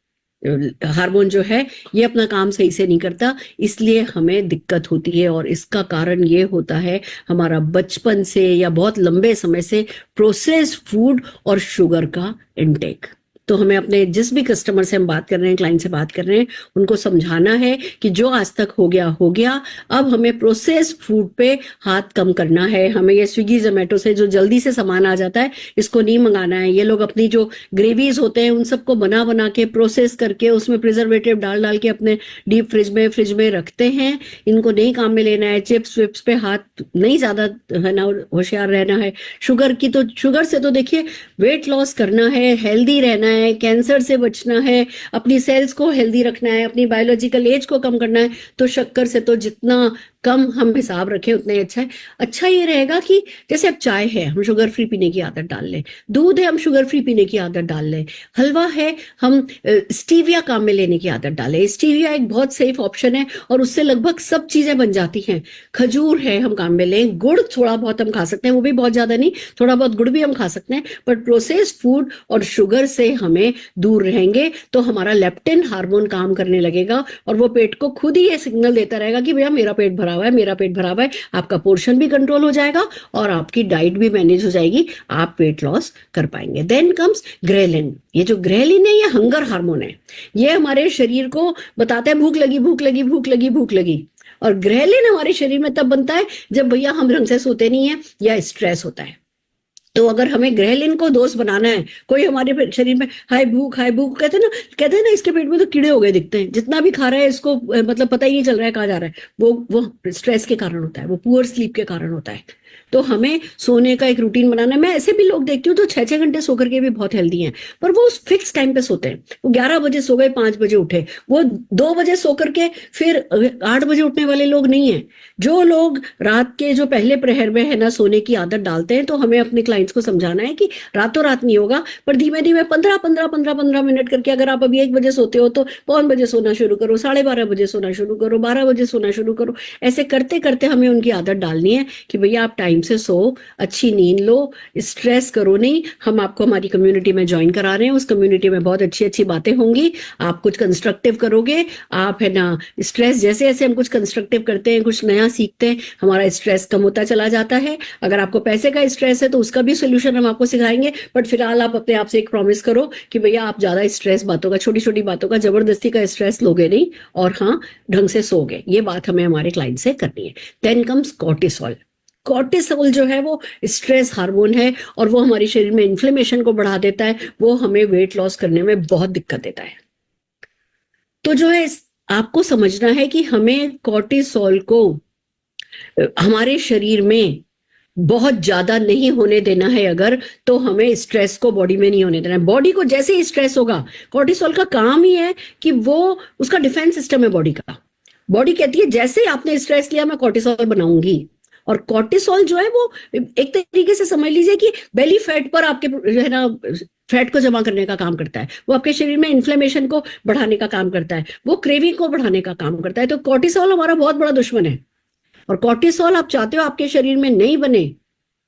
हार्मोन जो है ये अपना काम सही से नहीं करता, इसलिए हमें दिक्कत होती है। और इसका कारण ये होता है हमारा बचपन से या बहुत लंबे समय से प्रोसेस्ड फूड और शुगर का इंटेक। तो हमें अपने जिस भी कस्टमर से हम बात कर रहे हैं, क्लाइंट से बात कर रहे हैं, उनको समझाना है कि जो आज तक हो गया, अब हमें प्रोसेस्ड फूड पे हाथ कम करना है। हमें ये स्विगी जोमेटो से जो जल्दी से सामान आ जाता है इसको नहीं मंगाना है। ये लोग अपनी जो ग्रेवीज होते हैं उन सबको बना के प्रोसेस करके उसमें प्रिजर्वेटिव डाल के अपने डीप फ्रिज में रखते हैं। इनको नहीं काम में लेना है। चिप्स विप्स पे हाथ नहीं ज्यादा है ना, होशियार रहना है। शुगर से तो देखिए वेट लॉस करना है, हेल्दी रहना है, कैंसर से बचना है, अपनी सेल्स को हेल्दी रखना है, अपनी बायोलॉजिकल एज को कम करना है, तो शक्कर से तो जितना कम हम हिसाब रखें उतना ही अच्छा है। अच्छा ये रहेगा कि जैसे अब चाय है हम शुगर फ्री पीने की आदत डाल लें, दूध है हम शुगर फ्री पीने की आदत डाल लें, हलवा है हम स्टीविया काम में लेने की आदत डालें। स्टीविया एक बहुत सेफ ऑप्शन है और उससे लगभग सब चीजें बन जाती हैं। खजूर है हम काम में लें, गुड़ थोड़ा बहुत हम खा सकते हैं, वो भी बहुत ज्यादा नहीं, थोड़ा बहुत गुड़ भी हम खा सकते हैं, बट प्रोसेस्ड फूड और शुगर से हमें दूर रहेंगे तो हमारा लेप्टिन हार्मोन काम करने लगेगा और वो पेट को खुद ही ये सिग्नल देता रहेगा कि भैया मेरा पेट भरा हुआ है, मेरा पेट भरा हुआ है। आपका पोर्शन भी कंट्रोल हो जाएगा और आपकी डाइट भी मैनेज हो जाएगी, आप वेट लॉस कर पाएंगे। Then comes ghrelin. ये जो ग्रेलिन है ये हंगर हार्मोन है। ये हमारे शरीर को बताता है भूख लगी। और ग्रेलिन हमारे शरीर में तब बनता है जब भैया हम ढंग से सोते नहीं है या स्ट्रेस होता है। तो अगर हमें ग्रेलिन को दोस्त बनाना है, कोई हमारे शरीर में हाय भूख कहते हैं ना इसके पेट में तो कीड़े हो गए दिखते हैं, जितना भी खा रहा है इसको मतलब पता ही नहीं चल रहा है कहाँ जा रहा है, वो स्ट्रेस के कारण होता है, वो पुअर स्लीप के कारण होता है। तो हमें सोने का एक रूटीन बनाना है। मैं ऐसे भी लोग देखती हूँ जो 6-6 घंटे सो करके भी बहुत हेल्दी हैं, पर वो फिक्स टाइम पे सोते हैं। वो 11 बजे सो गए, 5 बजे उठे, वो 2 बजे सो करके फिर 8 बजे उठने वाले लोग नहीं है। जो लोग रात के जो पहले प्रहर में है ना सोने की आदत डालते हैं, तो हमें अपने क्लाइंट्स को समझाना है कि रातों रात नहीं होगा, पर धीमे धीमे 15 मिनट करके, अगर आप अभी 1 बजे सोते हो तो 1 बजे सोना शुरू करो, 12:30 बजे सोना शुरू करो, 12 बजे सोना शुरू करो। ऐसे करते करते हमें उनकी आदत डालनी है कि भैया आप टाइम टाइम से सो, अच्छी नींद लो, स्ट्रेस करो नहीं। हम आपको हमारी कम्युनिटी में ज्वाइन करा रहे हैं, उस कम्युनिटी में बहुत अच्छी अच्छी बातें होंगी, आप कुछ कंस्ट्रक्टिव करोगे, आप है ना स्ट्रेस, जैसे जैसे हम कुछ कंस्ट्रक्टिव करते हैं, कुछ नया सीखते हैं, हमारा स्ट्रेस कम होता चला जाता है। अगर आपको पैसे का स्ट्रेस है तो उसका भी सोल्यूशन हम आपको सिखाएंगे, बट फिलहाल आप अपने आप से एक प्रॉमिस करो कि भैया आप ज्यादा स्ट्रेस बातों का, छोटी छोटी बातों का जबरदस्ती का स्ट्रेस लोगे नहीं, और हाँ ढंग से सोगे। ये बात हमें हमारे क्लाइंट से करनी है। Then comes cortisol. कॉर्टिसोल जो है वो स्ट्रेस हार्मोन है, और वो हमारे शरीर में इन्फ्लेमेशन को बढ़ा देता है, वो हमें वेट लॉस करने में बहुत दिक्कत देता है। तो जो है आपको समझना है कि हमें कॉर्टिसोल को हमारे शरीर में बहुत ज्यादा नहीं होने देना है। अगर तो हमें स्ट्रेस को बॉडी में नहीं होने देना है। बॉडी को जैसे ही स्ट्रेस होगा, कॉर्टिसोल का काम ही है कि वो, उसका डिफेंस सिस्टम है बॉडी का। बॉडी कहती है जैसे ही आपने स्ट्रेस लिया मैं कॉर्टिसोल बनाऊंगी। और कॉर्टिसोल जो है वो एक तरीके से समझ लीजिए कि बेली फैट पर आपके जो है ना फैट को जमा करने का काम करता है, वो आपके शरीर में इन्फ्लेमेशन को बढ़ाने का काम करता है, वो क्रेविंग को बढ़ाने का काम करता है। तो कॉर्टिसोल हमारा बहुत बड़ा दुश्मन है, और कॉर्टिसोल आप चाहते हो आपके शरीर में नहीं बने,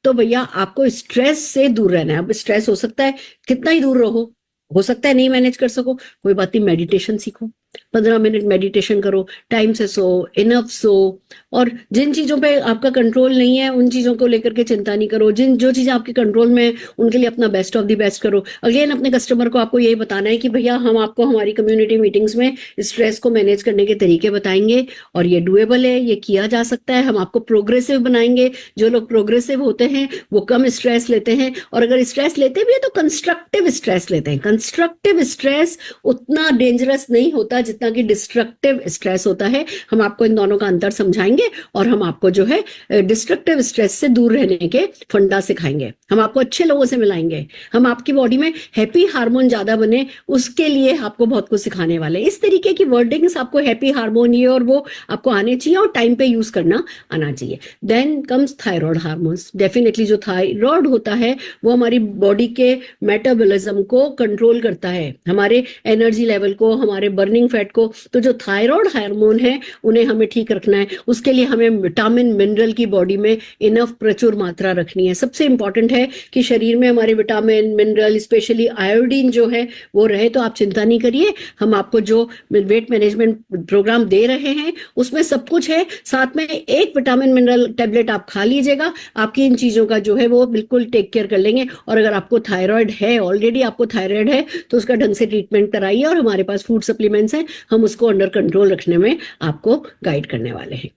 तो भैया आपको स्ट्रेस से दूर रहना है। अब स्ट्रेस हो सकता है कितना ही दूर रहो, हो सकता है नहीं मैनेज कर सको, कोई बात नहीं, मेडिटेशन सीखो, 15 मिनट मेडिटेशन करो, टाइम से सो, इनफ सो। और जिन चीजों पे आपका कंट्रोल नहीं है उन चीजों को लेकर के चिंता नहीं करो, जो चीजें आपके कंट्रोल में है उनके लिए अपना बेस्ट ऑफ द बेस्ट करो। अगेन अपने कस्टमर को आपको यही बताना है कि भैया हम आपको हमारी कम्युनिटी मीटिंग्स में स्ट्रेस को मैनेज करने के तरीके बताएंगे, और ये डुएबल है, ये किया जा सकता है। हम आपको प्रोग्रेसिव बनाएंगे। जो लोग प्रोग्रेसिव होते हैं वो कम स्ट्रेस लेते हैं, और अगर स्ट्रेस लेते भी है तो कंस्ट्रक्टिव स्ट्रेस लेते हैं। कंस्ट्रक्टिव स्ट्रेस उतना डेंजरस नहीं होता जितना कि डिस्ट्रक्टिव स्ट्रेस होता है। हम आपको इन दोनों का अंतर समझाएंगे, और हम आपको जो है डिस्ट्रक्टिव स्ट्रेस से दूर रहने के फंडा सिखाएंगे। हम आपको अच्छे लोगों से मिलाएंगे, हम आपकी बॉडी में हैप्पी हार्मोन ज्यादा बने उसके लिए आपको बहुत कुछ सिखाने वाले हैं। इस तरीके की वर्डिंग्स आपको, हैप्पी हार्मोन ये और वो आपको आने चाहिए, और टाइम पे यूज करना आना चाहिए। Then comes thyroid hormones. Definitely जो थायराइड होता है वो हमारी बॉडी के मेटाबॉलिज्म को कंट्रोल करता है, हमारे एनर्जी लेवल को, हमारे बर्निंग फैट को। तो जो थायराइड हार्मोन है उन्हें हमें ठीक रखना है, उसके लिए हमें विटामिन मिनरल की बॉडी में इनफ प्रचुर मात्रा रखनी है। सबसे इंपॉर्टेंट है कि शरीर में हमारे विटामिन मिनरल, स्पेशली आयोडीन जो है वो रहे। तो आप चिंता नहीं करिए, हम आपको जो वेट मैनेजमेंट प्रोग्राम दे रहे हैं उसमें सब कुछ है। साथ में एक विटामिन मिनरल टेबलेट आप खा लीजिएगा, आपकी इन चीजों का जो है वो बिल्कुल टेक केयर कर लेंगे। और अगर आपको थायराइड है, ऑलरेडी आपको थायराइड है, तो उसका ढंग से ट्रीटमेंट कराइए, और हमारे पास फूड सप्लीमेंट्स हैं, हम उसको अंडर कंट्रोल रखने में आपको गाइड करने वाले हैं।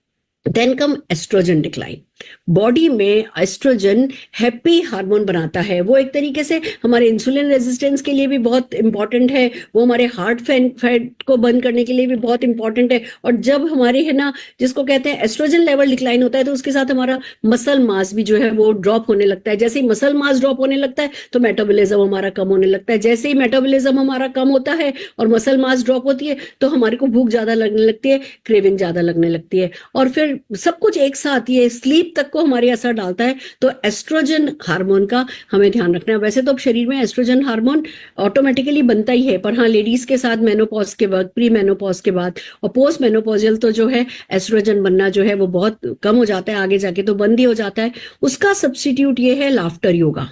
Then come estrogen decline. Body में एस्ट्रोजन हैप्पी हार्मोन बनाता है, वो एक तरीके से हमारे इंसुलिन रेजिस्टेंस के लिए भी बहुत इंपॉर्टेंट है, वो हमारे हार्ट फैट को बंद करने के लिए भी बहुत इंपॉर्टेंट है। और जब हमारे है ना, जिसको कहते हैं एस्ट्रोजन लेवल डिक्लाइन होता है, तो उसके साथ हमारा मसल मास भी जो है वो ड्रॉप होने लगता है। जैसे ही मसल मास ड्रॉप होने लगता है तो मेटाबॉलिज्म हमारा कम होने लगता है। जैसे ही मेटाबॉलिज्म हमारा कम होता है और मसल मास ड्रॉप होती है तो हमारे को भूख ज्यादा लगने लगती है, क्रेविंग ज्यादा लगने लगती है, और फिर सब कुछ एक साथ, ये स्लीप तक को हमारे असर डालता है। तो एस्ट्रोजन हार्मोन का हमें ध्यान रखना है। वैसे तो अब शरीर में एस्ट्रोजन हार्मोन ऑटोमेटिकली बनता ही है, पर हाँ लेडीज के साथ मेनोपॉज के वक्त, प्री मेनोपॉज के बाद और पोस्ट मेनोपॉजल तो जो है एस्ट्रोजन बनना जो है वो बहुत कम हो जाता है, आगे जाके तो बंद ही हो जाता है। उसका सब्स्टिट्यूट ये है लाफ्टर योगा,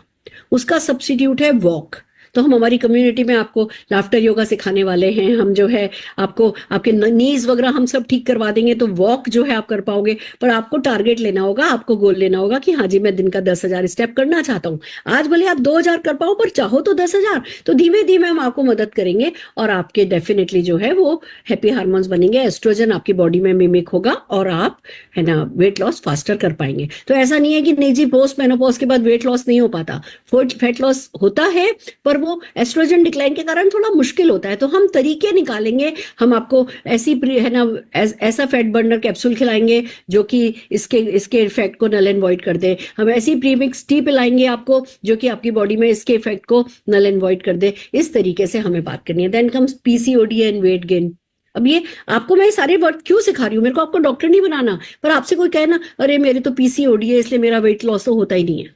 उसका सब्स्टिट्यूट है वॉक। तो हम हमारी कम्युनिटी में आपको लाफ्टर योगा सिखाने वाले हैं। हम जो है आपको आपके नीज वगैरह हम सब ठीक करवा देंगे, तो वॉक जो है आप कर पाओगे। पर आपको टारगेट लेना होगा, आपको गोल लेना होगा कि हाँ जी मैं दिन का 10,000 स्टेप करना चाहता हूँ। आज भले आप 2,000 कर पाओ, पर चाहो तो 10,000। तो धीमे धीमे हम आपको मदद करेंगे, और आपके डेफिनेटली जो है वो हैप्पी हार्मोन्स बनेंगे, एस्ट्रोजन आपकी बॉडी में मिमिक होगा, और आप है ना वेट लॉस फास्टर कर पाएंगे। तो ऐसा नहीं है कि नहीं जी पोस्ट मेनोपॉज के बाद वेट लॉस नहीं हो पाता, फैट लॉस होता है, पर वो एस्ट्रोजन डिक्लाइन के कारण थोड़ा मुश्किल होता है। तो हम तरीके निकालेंगे, हम आपको ऐसी है ना ऐसा फैट बर्नर कैप्सूल खिलाएंगे जो कि इसके इफेक्ट को नल एंड वॉइड कर दे। हम ऐसी प्रीमिक्स टी पिलाएंगे आपको जो कि आपकी बॉडी में इसके इफेक्ट को नल एंड वॉइड कर दे। इस तरीके से हमें बात करनी है। Then comes PCOD and weight gain. अब ये आपको मैं सारे वर्ड क्यों सिखा रही हूँ, मेरे को आपको डॉक्टर नहीं बनाना, पर आपसे कोई कहे ना अरे मेरे तो पीसीओडी है इसलिए मेरा वेट लॉस तो होता ही नहीं है,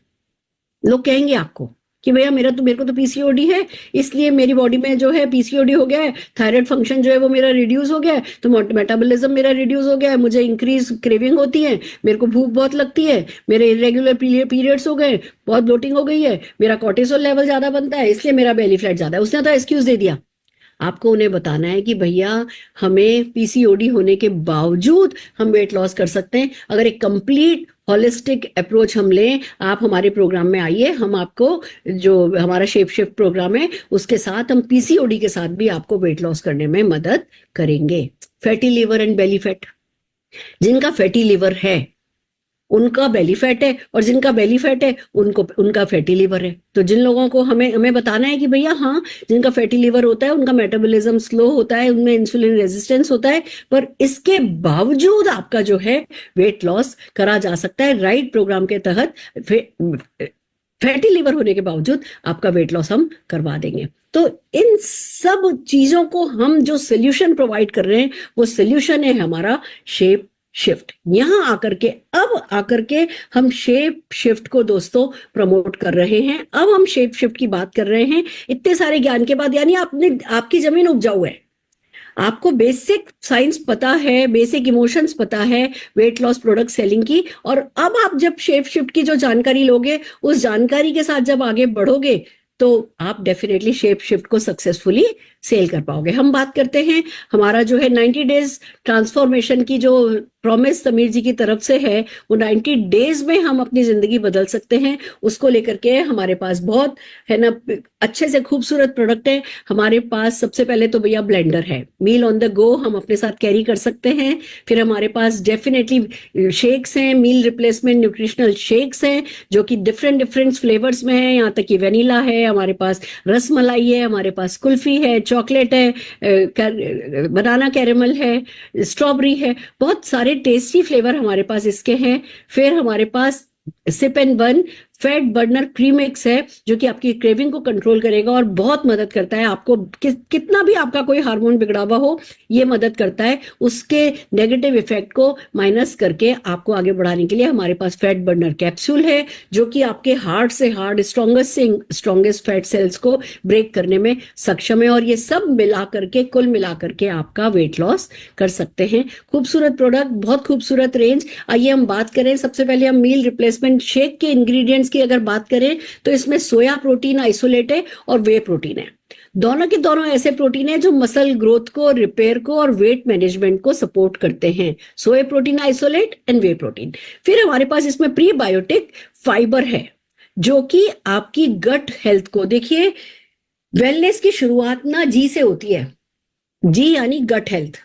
लोग कहेंगे आपको, कि भैया मेरे को तो पीसीओडी है, इसलिए मेरी बॉडी में जो है पीसीओडी हो गया है, थायराइड फंक्शन जो है वो मेरा रिड्यूस हो गया है, तो मेटाबॉलिज्म मेरा रिड्यूस हो गया है, मुझे इंक्रीज क्रेविंग होती है, मेरे को भूख बहुत लगती है, मेरे इरेगुलर पीरियड्स हो गए, बहुत ब्लोटिंग हो गई है, मेरा कोर्टिसोल लेवल ज्यादा बनता है, इसलिए मेरा बेली फैट ज्यादा है। उसने तो एक्सक्यूज दे दिया। आपको उन्हें बताना है कि भैया हमें पीसीओडी होने के बावजूद हम वेट लॉस कर सकते हैं अगर एक कंप्लीट होलिस्टिक अप्रोच हम लें। आप हमारे प्रोग्राम में आइए, हम आपको जो हमारा शेप शिफ्ट प्रोग्राम है उसके साथ हम पीसीओडी के साथ भी आपको वेट लॉस करने में मदद करेंगे। Fatty liver and belly fat, जिनका फैटी लिवर है उनका बेली फैट है, और जिनका बेली फैट है उनका फैटी लिवर है। तो जिन लोगों को हमें बताना है कि भैया हाँ, जिनका फैटी लिवर होता है उनका मेटाबॉलिज्म स्लो होता है, उनमें इंसुलिन रेजिस्टेंस होता है, पर इसके बावजूद आपका जो है वेट लॉस करा जा सकता है राइट प्रोग्राम के तहत। फैटी लिवर होने के बावजूद आपका वेट लॉस हम करवा देंगे। तो इन सब चीजों को हम जो सोल्यूशन प्रोवाइड कर रहे हैं वो सोल्यूशन है हमारा शेप शिफ्ट। यहां आकर के हम शेप शिफ्ट को दोस्तों प्रमोट कर रहे हैं। अब हम शेप शिफ्ट की बात कर रहे हैं इतने सारे ज्ञान के बाद, यानी आपकी जमीन उपजाऊ है, आपको बेसिक साइंस पता है, बेसिक इमोशंस पता है वेट लॉस प्रोडक्ट सेलिंग की, और अब आप जब शेप शिफ्ट की जो जानकारी लोगे, उस जानकारी के साथ जब आगे बढ़ोगे तो आप डेफिनेटली शेप शिफ्ट को सक्सेसफुली सेल कर पाओगे। हम बात करते हैं हमारा जो है 90 डेज ट्रांसफॉर्मेशन की जो प्रॉमिस समीर जी की तरफ से है, वो 90 डेज में हम अपनी जिंदगी बदल सकते हैं। उसको लेकर के हमारे पास बहुत है ना अच्छे से खूबसूरत प्रोडक्ट है। हमारे पास सबसे पहले तो भैया ब्लेंडर है, मील ऑन द गो हम अपने साथ कैरी कर सकते हैं। फिर हमारे पास डेफिनेटली शेक्स हैं, मील रिप्लेसमेंट न्यूट्रिशनल शेक्स हैं जो कि डिफरेंट फ्लेवर्स में है, यहाँ तक कि वेनिला है, हमारे पास रसमलाई है, हमारे पास कुल्फी है, चॉकलेट है, बनाना कैरेमल है, स्ट्रॉबेरी है, बहुत सारे टेस्टी फ्लेवर हमारे पास इसके हैं। फिर हमारे पास sip and burn fat burner premix है जो कि आपकी क्रेविंग को कंट्रोल करेगा और बहुत मदद करता है आपको। कितना भी आपका कोई हार्मोन बिगड़ा हुआ हो, ये मदद करता है उसके नेगेटिव इफेक्ट को माइनस करके आपको आगे बढ़ाने के लिए। हमारे पास फैट बर्नर कैप्सूल है जो कि आपके हार्ड से हार्ड स्ट्रॉन्गेस्ट फैट सेल्स को ब्रेक करने में सक्षम है, और ये सब मिला करके कुल मिला करके आपका वेट लॉस कर सकते हैं। खूबसूरत प्रोडक्ट, बहुत खूबसूरत रेंज। आइए हम बात करें, सबसे पहले हम मील रिप्लेसमेंट शेक के इंग्रेडिएंट्स की अगर बात करें तो इसमें सोया प्रोटीन आइसोलेट है और वे प्रोटीन है। दोनों के दोनों ऐसे प्रोटीन है जो मसल ग्रोथ को, रिपेयर को और वेट मैनेजमेंट को सपोर्ट करते हैं। Soya protein isolate and way protein. फिर हमारे पास इसमें प्रीबायोटिक फाइबर है जो कि आपकी गट हेल्थ को, देखिए वेलनेस की शुरुआत ना जी से होती है, जी यानी गट हेल्थ।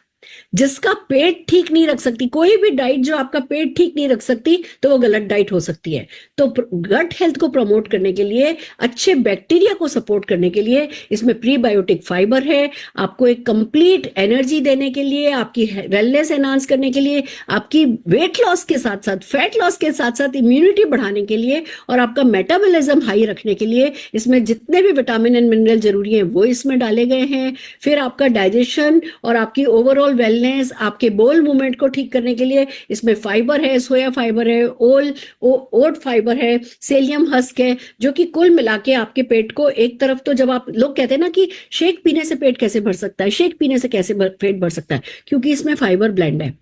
जिसका पेट ठीक नहीं रख सकती, कोई भी डाइट जो आपका पेट ठीक नहीं रख सकती तो वो गलत डाइट हो सकती है। तो गट हेल्थ को प्रमोट करने के लिए, अच्छे बैक्टीरिया को सपोर्ट करने के लिए इसमें प्रीबायोटिक फाइबर है। आपको एक कंप्लीट एनर्जी देने के लिए, आपकी वेलनेस एनहांस करने के लिए, आपकी वेट लॉस के साथ साथ, फैट लॉस के साथ साथ इम्यूनिटी बढ़ाने के लिए और आपका मेटाबॉलिज्म हाई रखने के लिए इसमें जितने भी विटामिन एंड मिनरल जरूरी है वो इसमें डाले गए हैं। फिर आपका डाइजेशन और आपकी ओवरऑल वेलनेस, आपके बोल मूवमेंट को ठीक करने के लिए इसमें फाइबर है, सोया फाइबर है, ओट फाइबर है, सेलियम हस्क है, जो कि कुल मिला के आपके पेट को एक तरफ, तो जब आप लोग कहते हैं ना कि शेक पीने से पेट कैसे भर सकता है, शेक पीने से कैसे पेट भर सकता है, क्योंकि इसमें फाइबर ब्लेंड है।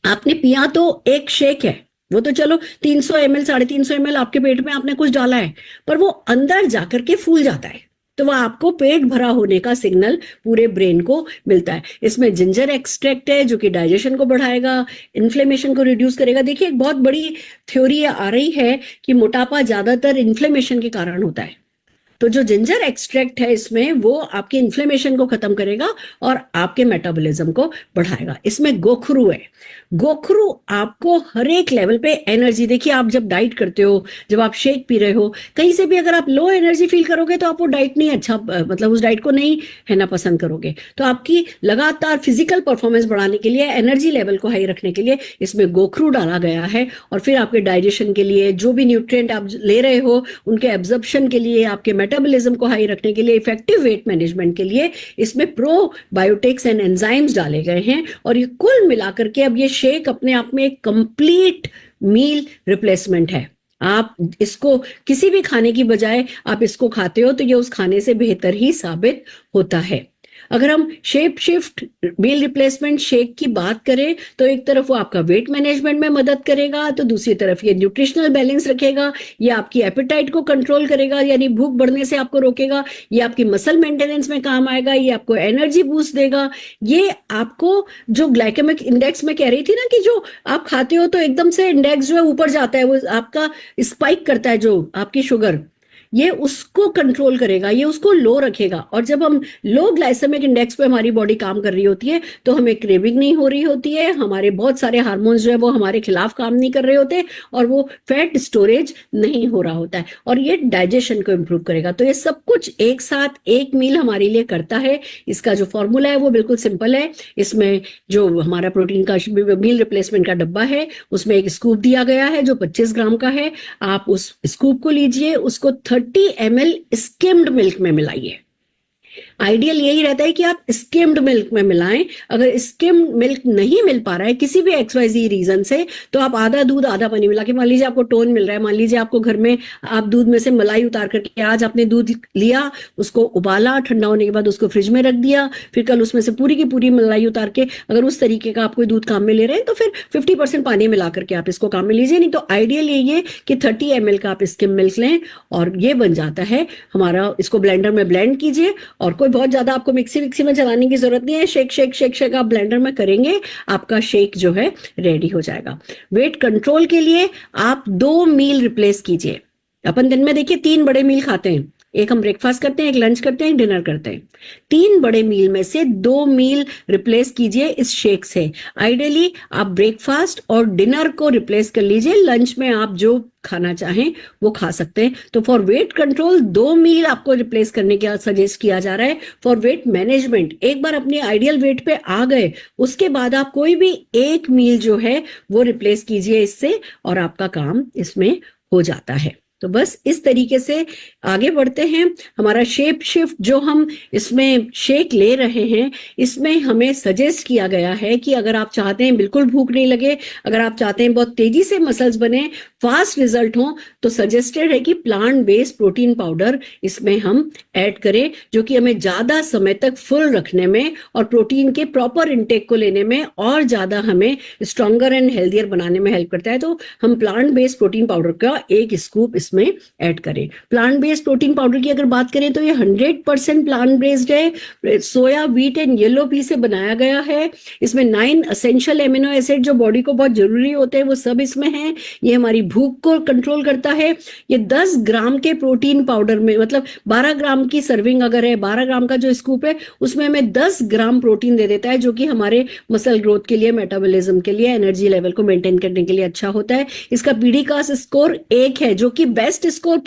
आपने पिया तो एक शेक है, वो तो चलो 300 ml 350 ml आपके पेट में आपने कुछ डाला है, पर वो अंदर जाकर के फूल जाता है, तो वह आपको पेट भरा होने का सिग्नल पूरे ब्रेन को मिलता है। इसमें जिंजर एक्सट्रैक्ट है जो कि डाइजेशन को बढ़ाएगा, इन्फ्लेमेशन को रिड्यूस करेगा। देखिए एक बहुत बड़ी थ्योरी आ रही है कि मोटापा ज्यादातर इन्फ्लेमेशन के कारण होता है, तो जो जिंजर एक्सट्रैक्ट है इसमें वो आपके इन्फ्लेमेशन को खत्म करेगा और आपके मेटाबॉलिज्म को बढ़ाएगा। इसमें गोखरू है, गोखरू आपको हर एक लेवल पे एनर्जी, देखिए आप जब डाइट करते हो, जब आप शेक पी रहे हो, कहीं से भी अगर आप लो एनर्जी फील करोगे तो आप वो डाइट नहीं अच्छा, मतलब उस डाइट को नहीं है ना पसंद करोगे। तो आपकी लगातार फिजिकल परफॉर्मेंस बढ़ाने के लिए, एनर्जी लेवल को हाई रखने के लिए इसमें गोखरू डाला गया है। और फिर आपके डाइजेशन के लिए, जो भी न्यूट्रिएंट आप ले रहे हो उनके एब्जॉर्प्शन के लिए, आपके मेटाबॉलिज्म को हाई रखने के लिए, इफेक्टिव वेट मैनेजमेंट के लिए इसमें प्रोबायोटिक्स एंड एंजाइम्स डाले गए हैं। और ये कुल मिलाकर के अब ये शेक अपने आप में एक कंप्लीट मील रिप्लेसमेंट है। आप इसको किसी भी खाने की बजाय आप इसको खाते हो तो ये उस खाने से बेहतर ही साबित होता है। अगर हम shape shift meal replacement shake की बात करें तो एक तरफ वो आपका वेट मैनेजमेंट में मदद करेगा, तो दूसरी तरफ ये न्यूट्रिशनल बैलेंस रखेगा, ये आपकी एपेटाइट को कंट्रोल करेगा यानी भूख बढ़ने से आपको रोकेगा, ये आपकी मसल मेंटेनेंस में काम आएगा, ये आपको एनर्जी बूस्ट देगा, ये आपको जो ग्लाइकेमिक इंडेक्स में कह रही थी ना कि जो आप खाते हो तो एकदम से इंडेक्स जो है ऊपर जाता है, वो आपका स्पाइक करता है जो आपकी शुगर, ये उसको कंट्रोल करेगा, ये उसको लो रखेगा। और जब हम लो ग्लाइसेमिक इंडेक्स पे हमारी बॉडी काम कर रही होती है तो हमें क्रेविंग नहीं हो रही होती है, हमारे बहुत सारे हार्मोन्स जो है वो हमारे खिलाफ काम नहीं कर रहे होते और वो फैट स्टोरेज नहीं हो रहा होता है, और ये डाइजेशन को इंप्रूव करेगा। तो ये सब कुछ एक साथ एक मील हमारे लिए करता है। इसका जो फॉर्मूला है वो बिल्कुल सिंपल है। इसमें जो हमारा प्रोटीन का मील रिप्लेसमेंट का डब्बा है उसमें एक स्कूप दिया गया है जो 25 ग्राम का है। आप उस स्कूप को लीजिए, उसको 30 ml स्किम्ड मिल्क में मिलाइए। आइडियल यही रहता है कि आप स्किम्ड मिल्क में मिलाएं। अगर स्किम्ड मिल्क नहीं मिल पा रहा है किसी भी XYZ रीजन से, तो आप आधा दूध आधा पानी मिला के, मान लीजिए आपको टोन मिल रहा है, मान लीजिए आपको घर में आप दूध में से मलाई उतार करके आज आपने दूध लिया, उसको उबाला, ठंडा होने के बाद उसको फ्रिज में रख दिया, फिर कल उसमें से पूरी की पूरी मलाई उतार के अगर उस तरीके का आप कोई दूध काम में ले रहे हैं तो फिर 50% पानी मिला करके आप इसको काम में लीजिए। नहीं तो आइडियल यही है कि 30 ml का आप स्किम मिल्क लें और ये बन जाता है हमारा। इसको ब्लेंडर में ब्लेंड कीजिए और कोई बहुत ज्यादा आपको मिक्सी में चलाने की जरूरत नहीं है, शेक शेक शेक शेक आप ब्लेंडर में करेंगे, आपका शेक जो है रेडी हो जाएगा। वेट कंट्रोल के लिए आप 2 मील रिप्लेस कीजिए। अपन दिन में देखिए 3 बड़े मील खाते हैं, एक हम ब्रेकफास्ट करते हैं, एक लंच करते हैं, एक डिनर करते हैं। 3 बड़े मील में से 2 मील रिप्लेस कीजिए इस शेक से। आइडियली आप ब्रेकफास्ट और डिनर को रिप्लेस कर लीजिए, लंच में आप जो खाना चाहें वो खा सकते हैं। तो फॉर वेट कंट्रोल 2 मील आपको रिप्लेस करने का सजेस्ट किया जा रहा है। फॉर वेट मैनेजमेंट एक बार अपने आइडियल वेट पे आ गए उसके बाद आप कोई भी एक मील जो है वो रिप्लेस कीजिए इससे और आपका काम इसमें हो जाता है। तो बस इस तरीके से आगे बढ़ते हैं। हमारा शेप शिफ्ट जो हम इसमें शेक ले रहे हैं, इसमें हमें सजेस्ट किया गया है कि अगर आप चाहते हैं बिल्कुल भूख नहीं लगे, अगर आप चाहते हैं बहुत तेजी से मसल्स बने, फास्ट रिजल्ट हो, तो सजेस्टेड है कि प्लांट बेस्ड प्रोटीन पाउडर इसमें हम ऐड करें, जो कि हमें ज्यादा समय तक फुल रखने में और प्रोटीन के प्रॉपर इंटेक को लेने में और ज्यादा हमें स्ट्रॉन्गर एंड हेल्दियर बनाने में हेल्प करता है। तो हम प्लांट बेस्ड प्रोटीन पाउडर का एक स्कूप इसमें ऐड करें। प्लांट बेस्ड प्रोटीन पाउडर की अगर बात करें तो ये 100% प्लांट बेस्ड है, सोया, व्हीट एंड येलो पी से बनाया गया है। इसमें 9 एसेंशियल एमिनो एसिड जो बॉडी को बहुत जरूरी होते हैं वो सब इसमें हैं। ये हमारी भूख को कंट्रोल करता है। ये 10 ग्राम के प्रोटीन पाउडर में, मतलब 12 ग्राम की सर्विंग अगर है, 12 ग्राम का जो स्कूप है उसमें हमें 10 ग्राम प्रोटीन दे देता है, जो कि हमारे मसल ग्रोथ के लिए, मेटाबॉलिज्म के लिए, एनर्जी लेवल को मेंटेन करने के लिए अच्छा होता है। इसका पीडीकास स्कोर 1 है, जो कि बेस्ट स्कोर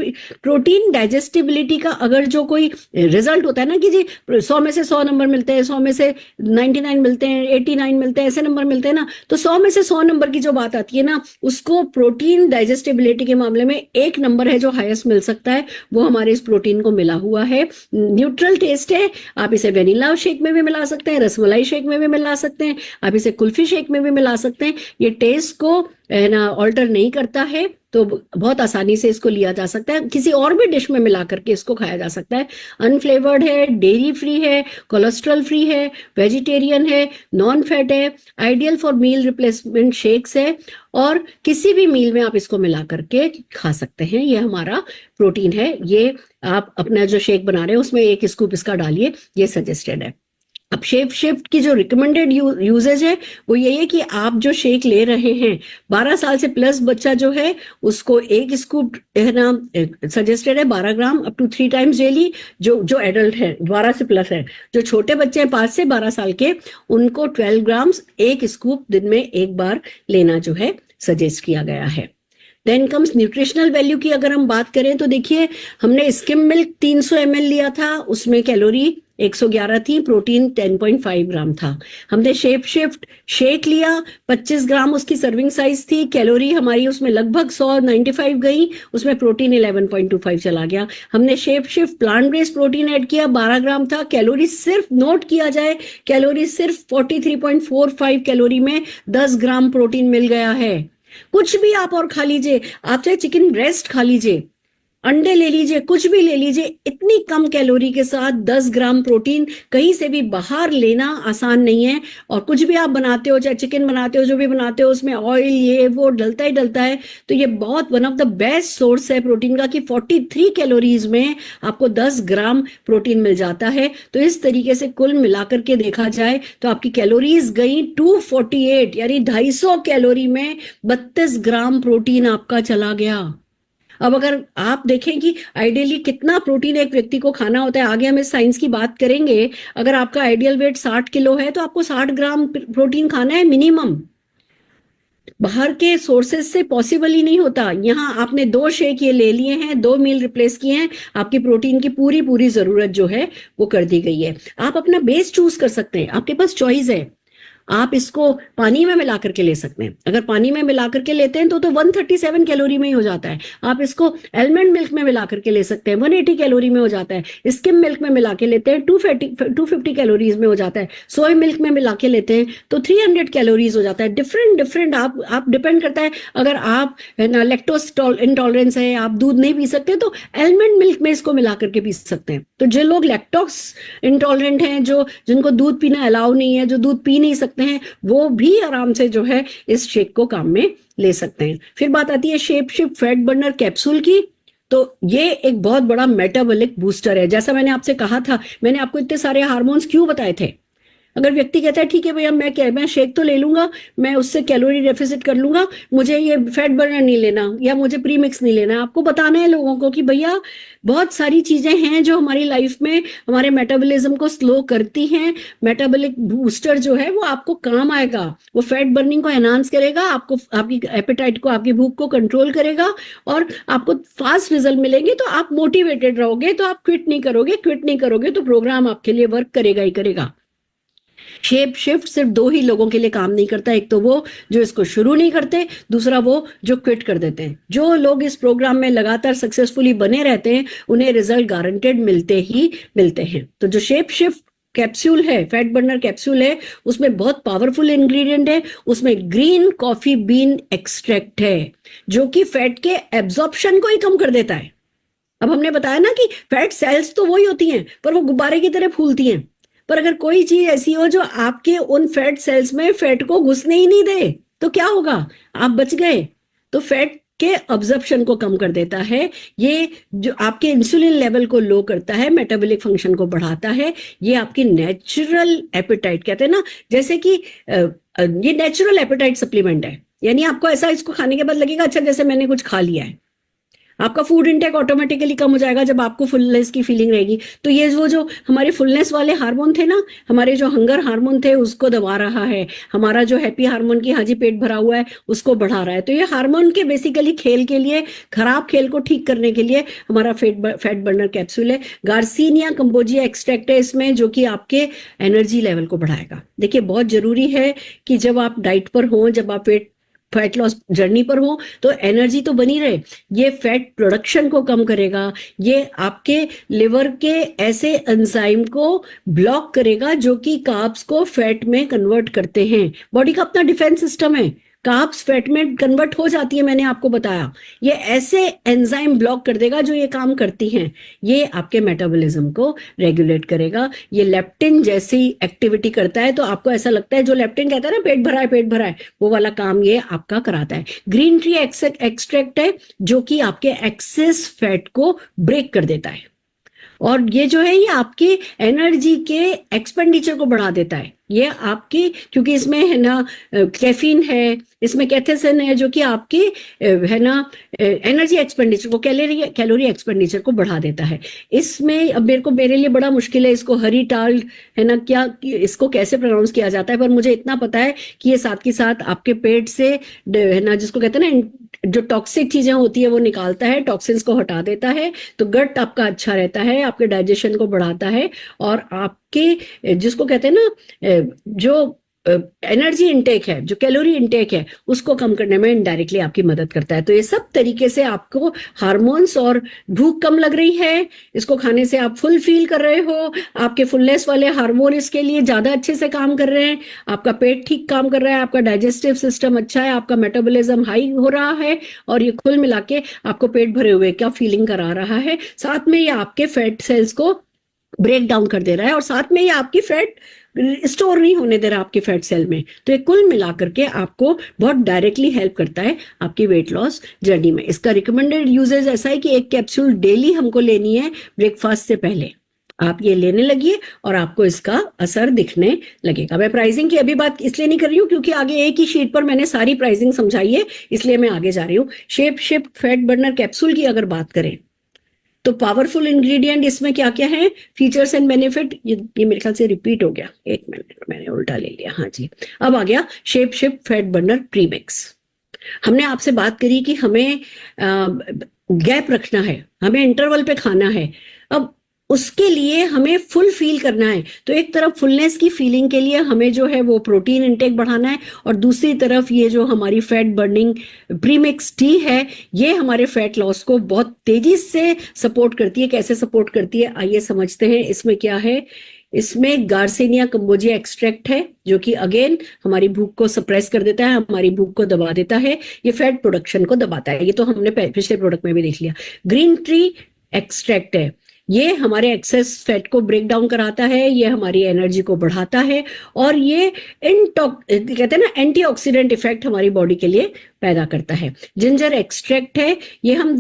प्रोटीन डाइजेस्टिबिलिटी का अगर जो कोई रिजल्ट होता है ना कि जी 100 में से 100 नंबर मिलते हैं, 100 में से 99 मिलते हैं, 89 मिलते हैं, ऐसे नंबर मिलते हैं ना, तो 100 में से 100 नंबर की जो बात आती है ना, उसको प्रोटीन डाइजेस्टिबिलिटी के मामले में 1 नंबर है जो हाईएस्ट मिल सकता है, वो हमारे इस प्रोटीन को मिला हुआ है। न्यूट्रल टेस्ट है, आप इसे वेनिला शेक में भी मिला सकते हैं, रसमलाई शेक में भी मिला सकते हैं, आप इसे कुल्फी शेक में भी मिला सकते हैं। ये टेस्ट को है ना ऑल्टर नहीं करता है, तो बहुत आसानी से इसको लिया जा सकता है, किसी और भी डिश में मिला करके इसको खाया जा सकता है। अनफ्लेवर्ड है, डेयरी फ्री है, कोलेस्ट्रॉल फ्री है, वेजिटेरियन है, नॉन फैट है, ideal for meal replacement shakes है, और किसी भी मील में आप इसको मिला करके खा सकते हैं। ये हमारा प्रोटीन है। ये आप अपना जो शेक बना रहे हैं उसमें 1 स्कूप इसका डालिए, ये सजेस्टेड है। अब शेप शिफ्ट की जो रिकमेंडेड यूजेज है वो यही है कि आप जो शेक ले रहे हैं, 12 साल से प्लस बच्चा जो है उसको 1 स्कूप है ना सजेस्टेड है, 12 ग्राम अप टू 3 टाइम्स डेली। जो एडल्ट है 12 से प्लस है, जो छोटे बच्चे हैं 5 से 12 साल के, उनको 12 ग्राम्स 1 स्कूप दिन में 1 बार लेना जो है सजेस्ट किया गया है। देन कम्स न्यूट्रिशनल वैल्यू की अगर हम बात करें तो देखिए, हमने स्किम मिल्क 300 ml लिया था, उसमें कैलोरी 111 थी, प्रोटीन 10.5 ग्राम था। हमने शेप शिफ्ट शेक लिया, 25 ग्राम उसकी सर्विंग साइज थी, कैलोरी हमारी उसमें लगभग 195 गई, उसमें प्रोटीन 11.25 चला गया। हमने shape shift plant based protein add किया, 12 ग्राम था, कैलोरी सिर्फ नोट किया जाए, कैलोरी सिर्फ 43.45 कैलोरी में 10 ग्राम प्रोटीन मिल गया है। कुछ भी आप और खा लीजिए, आप चाहे चिकन ब्रेस्ट खा लीजिए, अंडे ले लीजिए, कुछ भी ले लीजिए, इतनी कम कैलोरी के साथ 10 ग्राम प्रोटीन कहीं से भी बाहर लेना आसान नहीं है। और कुछ भी आप बनाते हो, चाहे चिकन बनाते हो, जो भी बनाते हो, उसमें ऑयल ये वो डलता ही डलता है। तो ये बहुत one of the best source है प्रोटीन का कि 43 कैलोरीज में आपको 10 ग्राम प्रोटीन मिल जाता है। तो इस तरीके से कुल मिलाकर के देखा जाए तो आपकी कैलोरीज गई 248, यानी 250 कैलोरी में 32 ग्राम प्रोटीन आपका चला गया। अब अगर आप देखें कि आइडियली कितना प्रोटीन एक व्यक्ति को खाना होता है, आगे हम इस साइंस की बात करेंगे। अगर आपका आइडियल वेट 60 किलो है तो आपको 60 ग्राम प्रोटीन खाना है मिनिमम। बाहर के सोर्सेस से पॉसिबल ही नहीं होता। यहाँ आपने 2 शेक ये ले लिए हैं, 2 मील रिप्लेस किए हैं, आपकी प्रोटीन की पूरी पूरी जरूरत जो है वो कर दी गई है। आप अपना बेस चूज कर सकते हैं, आपके पास चॉइस है। आप इसको पानी में मिला करके ले सकते हैं। अगर पानी में मिला करके लेते हैं तो 137 कैलोरी में ही हो जाता है। आप इसको एलमंड मिल्क में मिला करके ले सकते हैं, 180 कैलोरी में हो जाता है। स्किम मिल्क में मिला के लेते हैं 250 कैलोरीज में हो जाता है। सोया मिल्क में मिला के लेते हैं तो 300 कैलोरीज हो जाता है। डिफरेंट आप डिपेंड करता है। अगर आप लैक्टोज इंटॉलरेंस है, आप दूध नहीं पी सकते, तो एलमंड मिल्क में इसको मिला करके पी सकते हैं। तो जो लोग लैक्टोज इंटॉलरेंट हैं, जिनको दूध पीना अलाउ नहीं है, जो दूध पी नहीं सकते हैं, वो भी आराम से जो है इस शेक को काम में ले सकते हैं। फिर बात आती है shape shift fat burner capsule की। तो ये एक बहुत बड़ा मेटाबॉलिक बूस्टर है। जैसा मैंने आपसे कहा था, मैंने आपको इतने सारे हार्मोन्स क्यों बताए थे। अगर व्यक्ति कहता है ठीक है भैया मैं शेक तो ले लूंगा, मैं उससे कैलोरी डेफिसिट कर लूंगा, मुझे ये फैट बर्नर नहीं लेना या मुझे प्री मिक्स नहीं लेना, आपको बताना है लोगों को कि भैया बहुत सारी चीजें हैं जो हमारी लाइफ में हमारे मेटाबॉलिज्म को स्लो करती हैं। मेटाबॉलिक बूस्टर जो है वो आपको काम आएगा, वो फैट बर्निंग को एनहांस करेगा, आपको आपकी एपेटाइट को, आपकी भूख को कंट्रोल करेगा और आपको फास्ट रिजल्ट मिलेंगे। तो आप मोटिवेटेड रहोगे, तो आप क्विट नहीं करोगे तो प्रोग्राम आपके लिए वर्क करेगा ही करेगा। शेप शिफ्ट सिर्फ 2 ही लोगों के लिए काम नहीं करता, एक तो वो जो इसको शुरू नहीं करते, दूसरा वो जो क्विट कर देते हैं। जो लोग इस प्रोग्राम में लगातार सक्सेसफुली बने रहते हैं, उन्हें रिजल्ट गारंटेड मिलते ही मिलते हैं। तो जो शेप शिफ्ट कैप्सूल है, फैट बर्नर कैप्सूल है, उसमें बहुत पावरफुल इंग्रेडिएंट है। उसमें ग्रीन कॉफी बीन एक्सट्रैक्ट है जो कि फैट के एब्जॉर्प्शन को ही कम कर देता है। अब हमने बताया ना कि फैट सेल्स तो वही होती हैं, पर वो गुब्बारे की तरह फूलती हैं। पर अगर कोई चीज ऐसी हो जो आपके उन फैट सेल्स में फैट को घुसने ही नहीं दे, तो क्या होगा? आप बच गए। तो फैट के अब्जॉर्प्शन को कम कर देता है, ये जो आपके इंसुलिन लेवल को लो करता है, मेटाबॉलिक फंक्शन को बढ़ाता है। ये आपकी नेचुरल एपेटाइट, कहते हैं ना, जैसे कि ये नेचुरल एपेटाइट सप्लीमेंट है। यानी आपको ऐसा इसको खाने के बाद लगेगा अच्छा जैसे मैंने कुछ खा लिया है। आपका फूड इंटेक ऑटोमेटिकली कम हो जाएगा जब आपको फुलनेस की फीलिंग रहेगी। तो ये वो जो हमारे फुलनेस वाले हार्मोन थे ना, हमारे जो हंगर हार्मोन थे, उसको दबा रहा है। हमारा जो हैप्पी हार्मोन की हाजी पेट भरा हुआ है, उसको बढ़ा रहा है। तो ये हार्मोन के बेसिकली खेल के लिए, खराब खेल को ठीक करने के लिए हमारा फैट बर्नर कैप्सूल है। गार्सिनिया कंबोजिया एक्सट्रैक्ट है इसमें, जो कि आपके एनर्जी लेवल को बढ़ाएगा। देखिए बहुत जरूरी है कि जब आप डाइट पर हो, जब आप फैट लॉस जर्नी पर हो, तो एनर्जी तो बनी रहे। ये फैट प्रोडक्शन को कम करेगा, ये आपके लिवर के ऐसे एंजाइम को ब्लॉक करेगा जो कि कार्ब्स को फैट में कन्वर्ट करते हैं। बॉडी का अपना डिफेंस सिस्टम है, कार्ब्स फैट में कन्वर्ट हो जाती है, मैंने आपको बताया। ये ऐसे एंजाइम ब्लॉक कर देगा जो ये काम करती हैं। ये आपके मेटाबॉलिज्म को रेगुलेट करेगा। ये लेप्टिन जैसी एक्टिविटी करता है। तो आपको ऐसा लगता है, जो लेप्टिन कहता है ना पेट भरा है, वो वाला काम ये आपका कराता है। ग्रीन टी एक्सट्रैक्ट है जो कि आपके एक्सेस फैट को ब्रेक कर देता है। और ये जो है ये आपकी एनर्जी के एक्सपेंडिचर को बढ़ा देता है। ये आपकी, क्योंकि इसमें है ना कैफीन है, इसमें कैथेसिन है, जो कि आपकी है ना एनर्जी एक्सपेंडिचर को, कैलोरी एक्सपेंडिचर को बढ़ा देता है। इसमें अब मेरे लिए बड़ा मुश्किल है इसको हरीटाल है ना, क्या इसको कैसे प्रोनाउंस किया जाता है, पर मुझे इतना पता है कि ये साथ के साथ आपके पेट से है ना, जिसको कहते हैं ना, जो टॉक्सिक चीजें होती है वो निकालता है, टॉक्सिन्स को हटा देता है। तो गट आपका अच्छा रहता है, आपके डाइजेशन को बढ़ाता है और आपके जिसको कहते हैं ना जो एनर्जी इनटेक है, जो कैलोरी इनटेक है, उसको कम करने में इनडायरेक्टली आपकी मदद करता है। तो ये सब तरीके से आपको हार्मोन्स और भूख कम लग रही है, इसको खाने से आप फुल फील कर रहे हो, आपके फुलनेस वाले हार्मोन इसके लिए ज्यादा अच्छे से काम कर रहे हैं, आपका पेट ठीक काम कर रहा है, आपका डाइजेस्टिव सिस्टम अच्छा है, आपका मेटाबॉलिज्म हाई हो रहा है, और ये कुल मिला के आपको पेट भरे हुए क्या फीलिंग करा रहा है। साथ में ये आपके फैट सेल्स को ब्रेक डाउन कर दे रहा है, और साथ में ये आपकी फैट स्टोर नहीं होने दे रहा आपके फैट सेल में। तो ये कुल मिलाकर के आपको बहुत डायरेक्टली हेल्प करता है आपकी वेट लॉस जर्नी में। इसका रिकमेंडेड यूजेज ऐसा है कि 1 कैप्सूल डेली हमको लेनी है ब्रेकफास्ट से पहले। आप ये लेने लगिए और आपको इसका असर दिखने लगेगा। मैं प्राइसिंग की अभी बात इसलिए नहीं कर रही हूँ क्योंकि आगे एक ही शीट पर मैंने सारी प्राइसिंग समझाई है, इसलिए मैं आगे जा रही हूँ। Shape shift fat burner capsule की अगर बात करें तो पावरफुल इंग्रेडिएंट इसमें क्या क्या है, फीचर्स एंड बेनिफिट, ये मेरे ख्याल से रिपीट हो गया, 1 मिनट मैंने उल्टा ले लिया, हाँ जी। अब आ गया shape shift fat burner premix. हमने आपसे बात करी कि हमें गैप रखना है, हमें इंटरवल पे खाना है। अब उसके लिए हमें फुल फील करना है, तो एक तरफ फुलनेस की फीलिंग के लिए हमें जो है वो प्रोटीन इंटेक बढ़ाना है, और दूसरी तरफ ये जो हमारी फैट बर्निंग प्रीमिक्स टी है, ये हमारे फैट लॉस को बहुत तेजी से सपोर्ट करती है। कैसे सपोर्ट करती है आइए समझते हैं। इसमें क्या है, इसमें गार्सिनिया कंबोजिया एक्सट्रैक्ट है, जो कि अगेन हमारी भूख को सप्रेस कर देता है, हमारी भूख को दबा देता है, ये फैट प्रोडक्शन को दबाता है। ये तो हमने पिछले प्रोडक्ट में भी देख लिया। ग्रीन टी एक्सट्रैक्ट है, ये हमारे एक्सेस फैट को ब्रेक डाउन कराता है, ये हमारी एनर्जी को बढ़ाता है, और ये कहते हैं ना एंटीऑक्सीडेंट इफेक्ट हमारी बॉडी के लिए पैदा करता है। जिंजर एक्सट्रैक्ट है, ये हम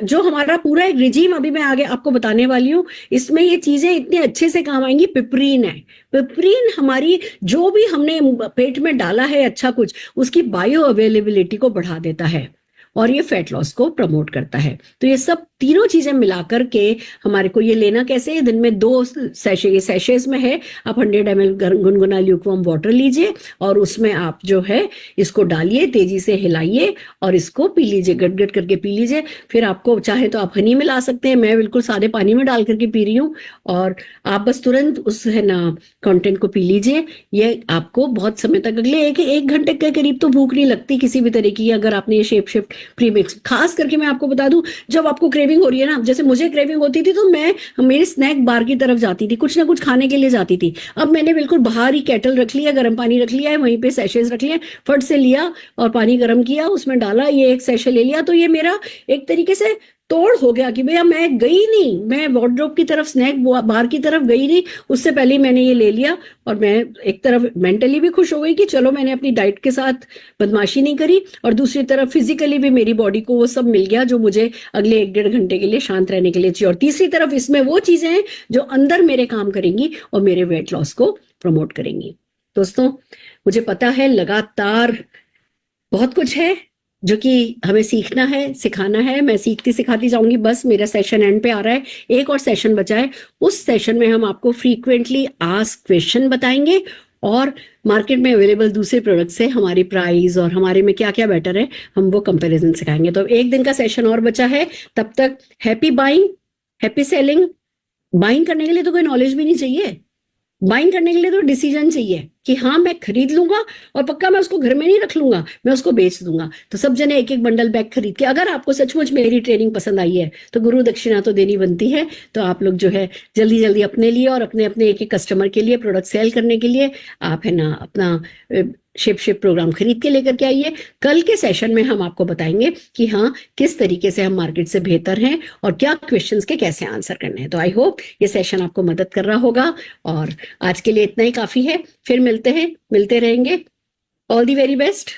जो हमारा पूरा एक रिजीम अभी मैं आगे आपको बताने वाली हूँ, इसमें ये चीजें इतनी अच्छे से काम आएंगी। पिपरीन है, पिपरीन हमारी जो भी हमने पेट में डाला है अच्छा कुछ, उसकी बायो अवेलेबिलिटी को बढ़ा देता है और ये फैट लॉस को प्रमोट करता है। तो ये सब तीनों चीजें मिलाकर के हमारे को ये लेना कैसे है, दिन में 2 सैशे, ये सैशेज में है, आप 100 ml गुनगुना ल्यूकवार्म वाटर लीजिए और उसमें आप जो है इसको डालिए, तेजी से हिलाइए और इसको पी लीजिए, गट गट करके पी लीजिए। फिर आपको चाहे तो आप हनी मिला सकते हैं, मैं बिल्कुल सादे पानी में डाल करके पी रही हूँ, और आप बस तुरंत उस है ना कंटेंट को पी लीजिए। ये आपको बहुत समय तक, अगले एक घंटे के करीब तो भूख नहीं लगती किसी भी तरह की, अगर आपने ये शेप शिफ्ट प्रीमिक्स। खास करके मैं आपको बता दूं, जब आपको क्रेविंग हो रही है ना, जैसे मुझे क्रेविंग होती थी तो मैं मेरी स्नैक बार की तरफ जाती थी, कुछ ना कुछ खाने के लिए जाती थी। अब मैंने बिल्कुल बाहर ही केटल रख लिया, गर्म पानी रख लिया है, वहीं पे सैशेज रख लिए, फट से लिया और पानी गर्म किया, उसमें डाला, ये एक सैशे ले लिया। तो ये मेरा एक तरीके से तोड़ हो गया कि भैया मैं गई नहीं, मैं वार्डरोब की तरफ स्नैक बार की तरफ गई नहीं, उससे पहले मैंने ये ले लिया और मैं एक तरफ मेंटली भी खुश हो गई कि चलो मैंने अपनी डाइट के साथ बदमाशी नहीं करी, और दूसरी तरफ फिजिकली भी मेरी बॉडी को वो सब मिल गया जो मुझे अगले 1-1.5 घंटे के लिए शांत रहने के लिए चाहिए। और तीसरी तरफ इसमें वो चीजें हैं जो अंदर मेरे काम करेंगी और मेरे वेट लॉस को प्रमोट करेंगी। दोस्तों, मुझे पता है लगातार बहुत कुछ है जो कि हमें सीखना है, सिखाना है। मैं सीखती सिखाती जाऊंगी, बस मेरा सेशन एंड पे आ रहा है, एक और सेशन बचा है। उस सेशन में हम आपको फ्रीक्वेंटली आस्क्ड क्वेश्चन बताएंगे और मार्केट में अवेलेबल दूसरे प्रोडक्ट से हमारी प्राइस और हमारे में क्या क्या बेटर है, हम वो कंपैरिजन सिखाएंगे। तो 1 दिन का सेशन और बचा है, तब तक happy buying, happy selling. Buying करने के लिए तो कोई नॉलेज भी नहीं चाहिए, बाइंग करने के लिए तो डिसीजन चाहिए कि हाँ मैं खरीद लूंगा और पक्का मैं उसको घर में नहीं रख लूंगा, मैं उसको बेच दूंगा। तो सब जने 1-1 बंडल बैग खरीद के, अगर आपको सचमुच मेरी ट्रेनिंग पसंद आई है तो गुरु दक्षिणा तो देनी बनती है। तो आप लोग जो है जल्दी जल्दी अपने लिए और अपने अपने एक कस्टमर के लिए प्रोडक्ट सेल करने के लिए आप है ना अपना शिप प्रोग्राम खरीद के लेकर के आइए। कल के सेशन में हम आपको बताएंगे कि हाँ किस तरीके से हम मार्केट से बेहतर हैं और क्या क्वेश्चंस के कैसे आंसर करने हैं। तो आई होप ये सेशन आपको मदद कर रहा होगा, और आज के लिए इतना ही काफी है। फिर मिलते हैं, मिलते रहेंगे। All the very best.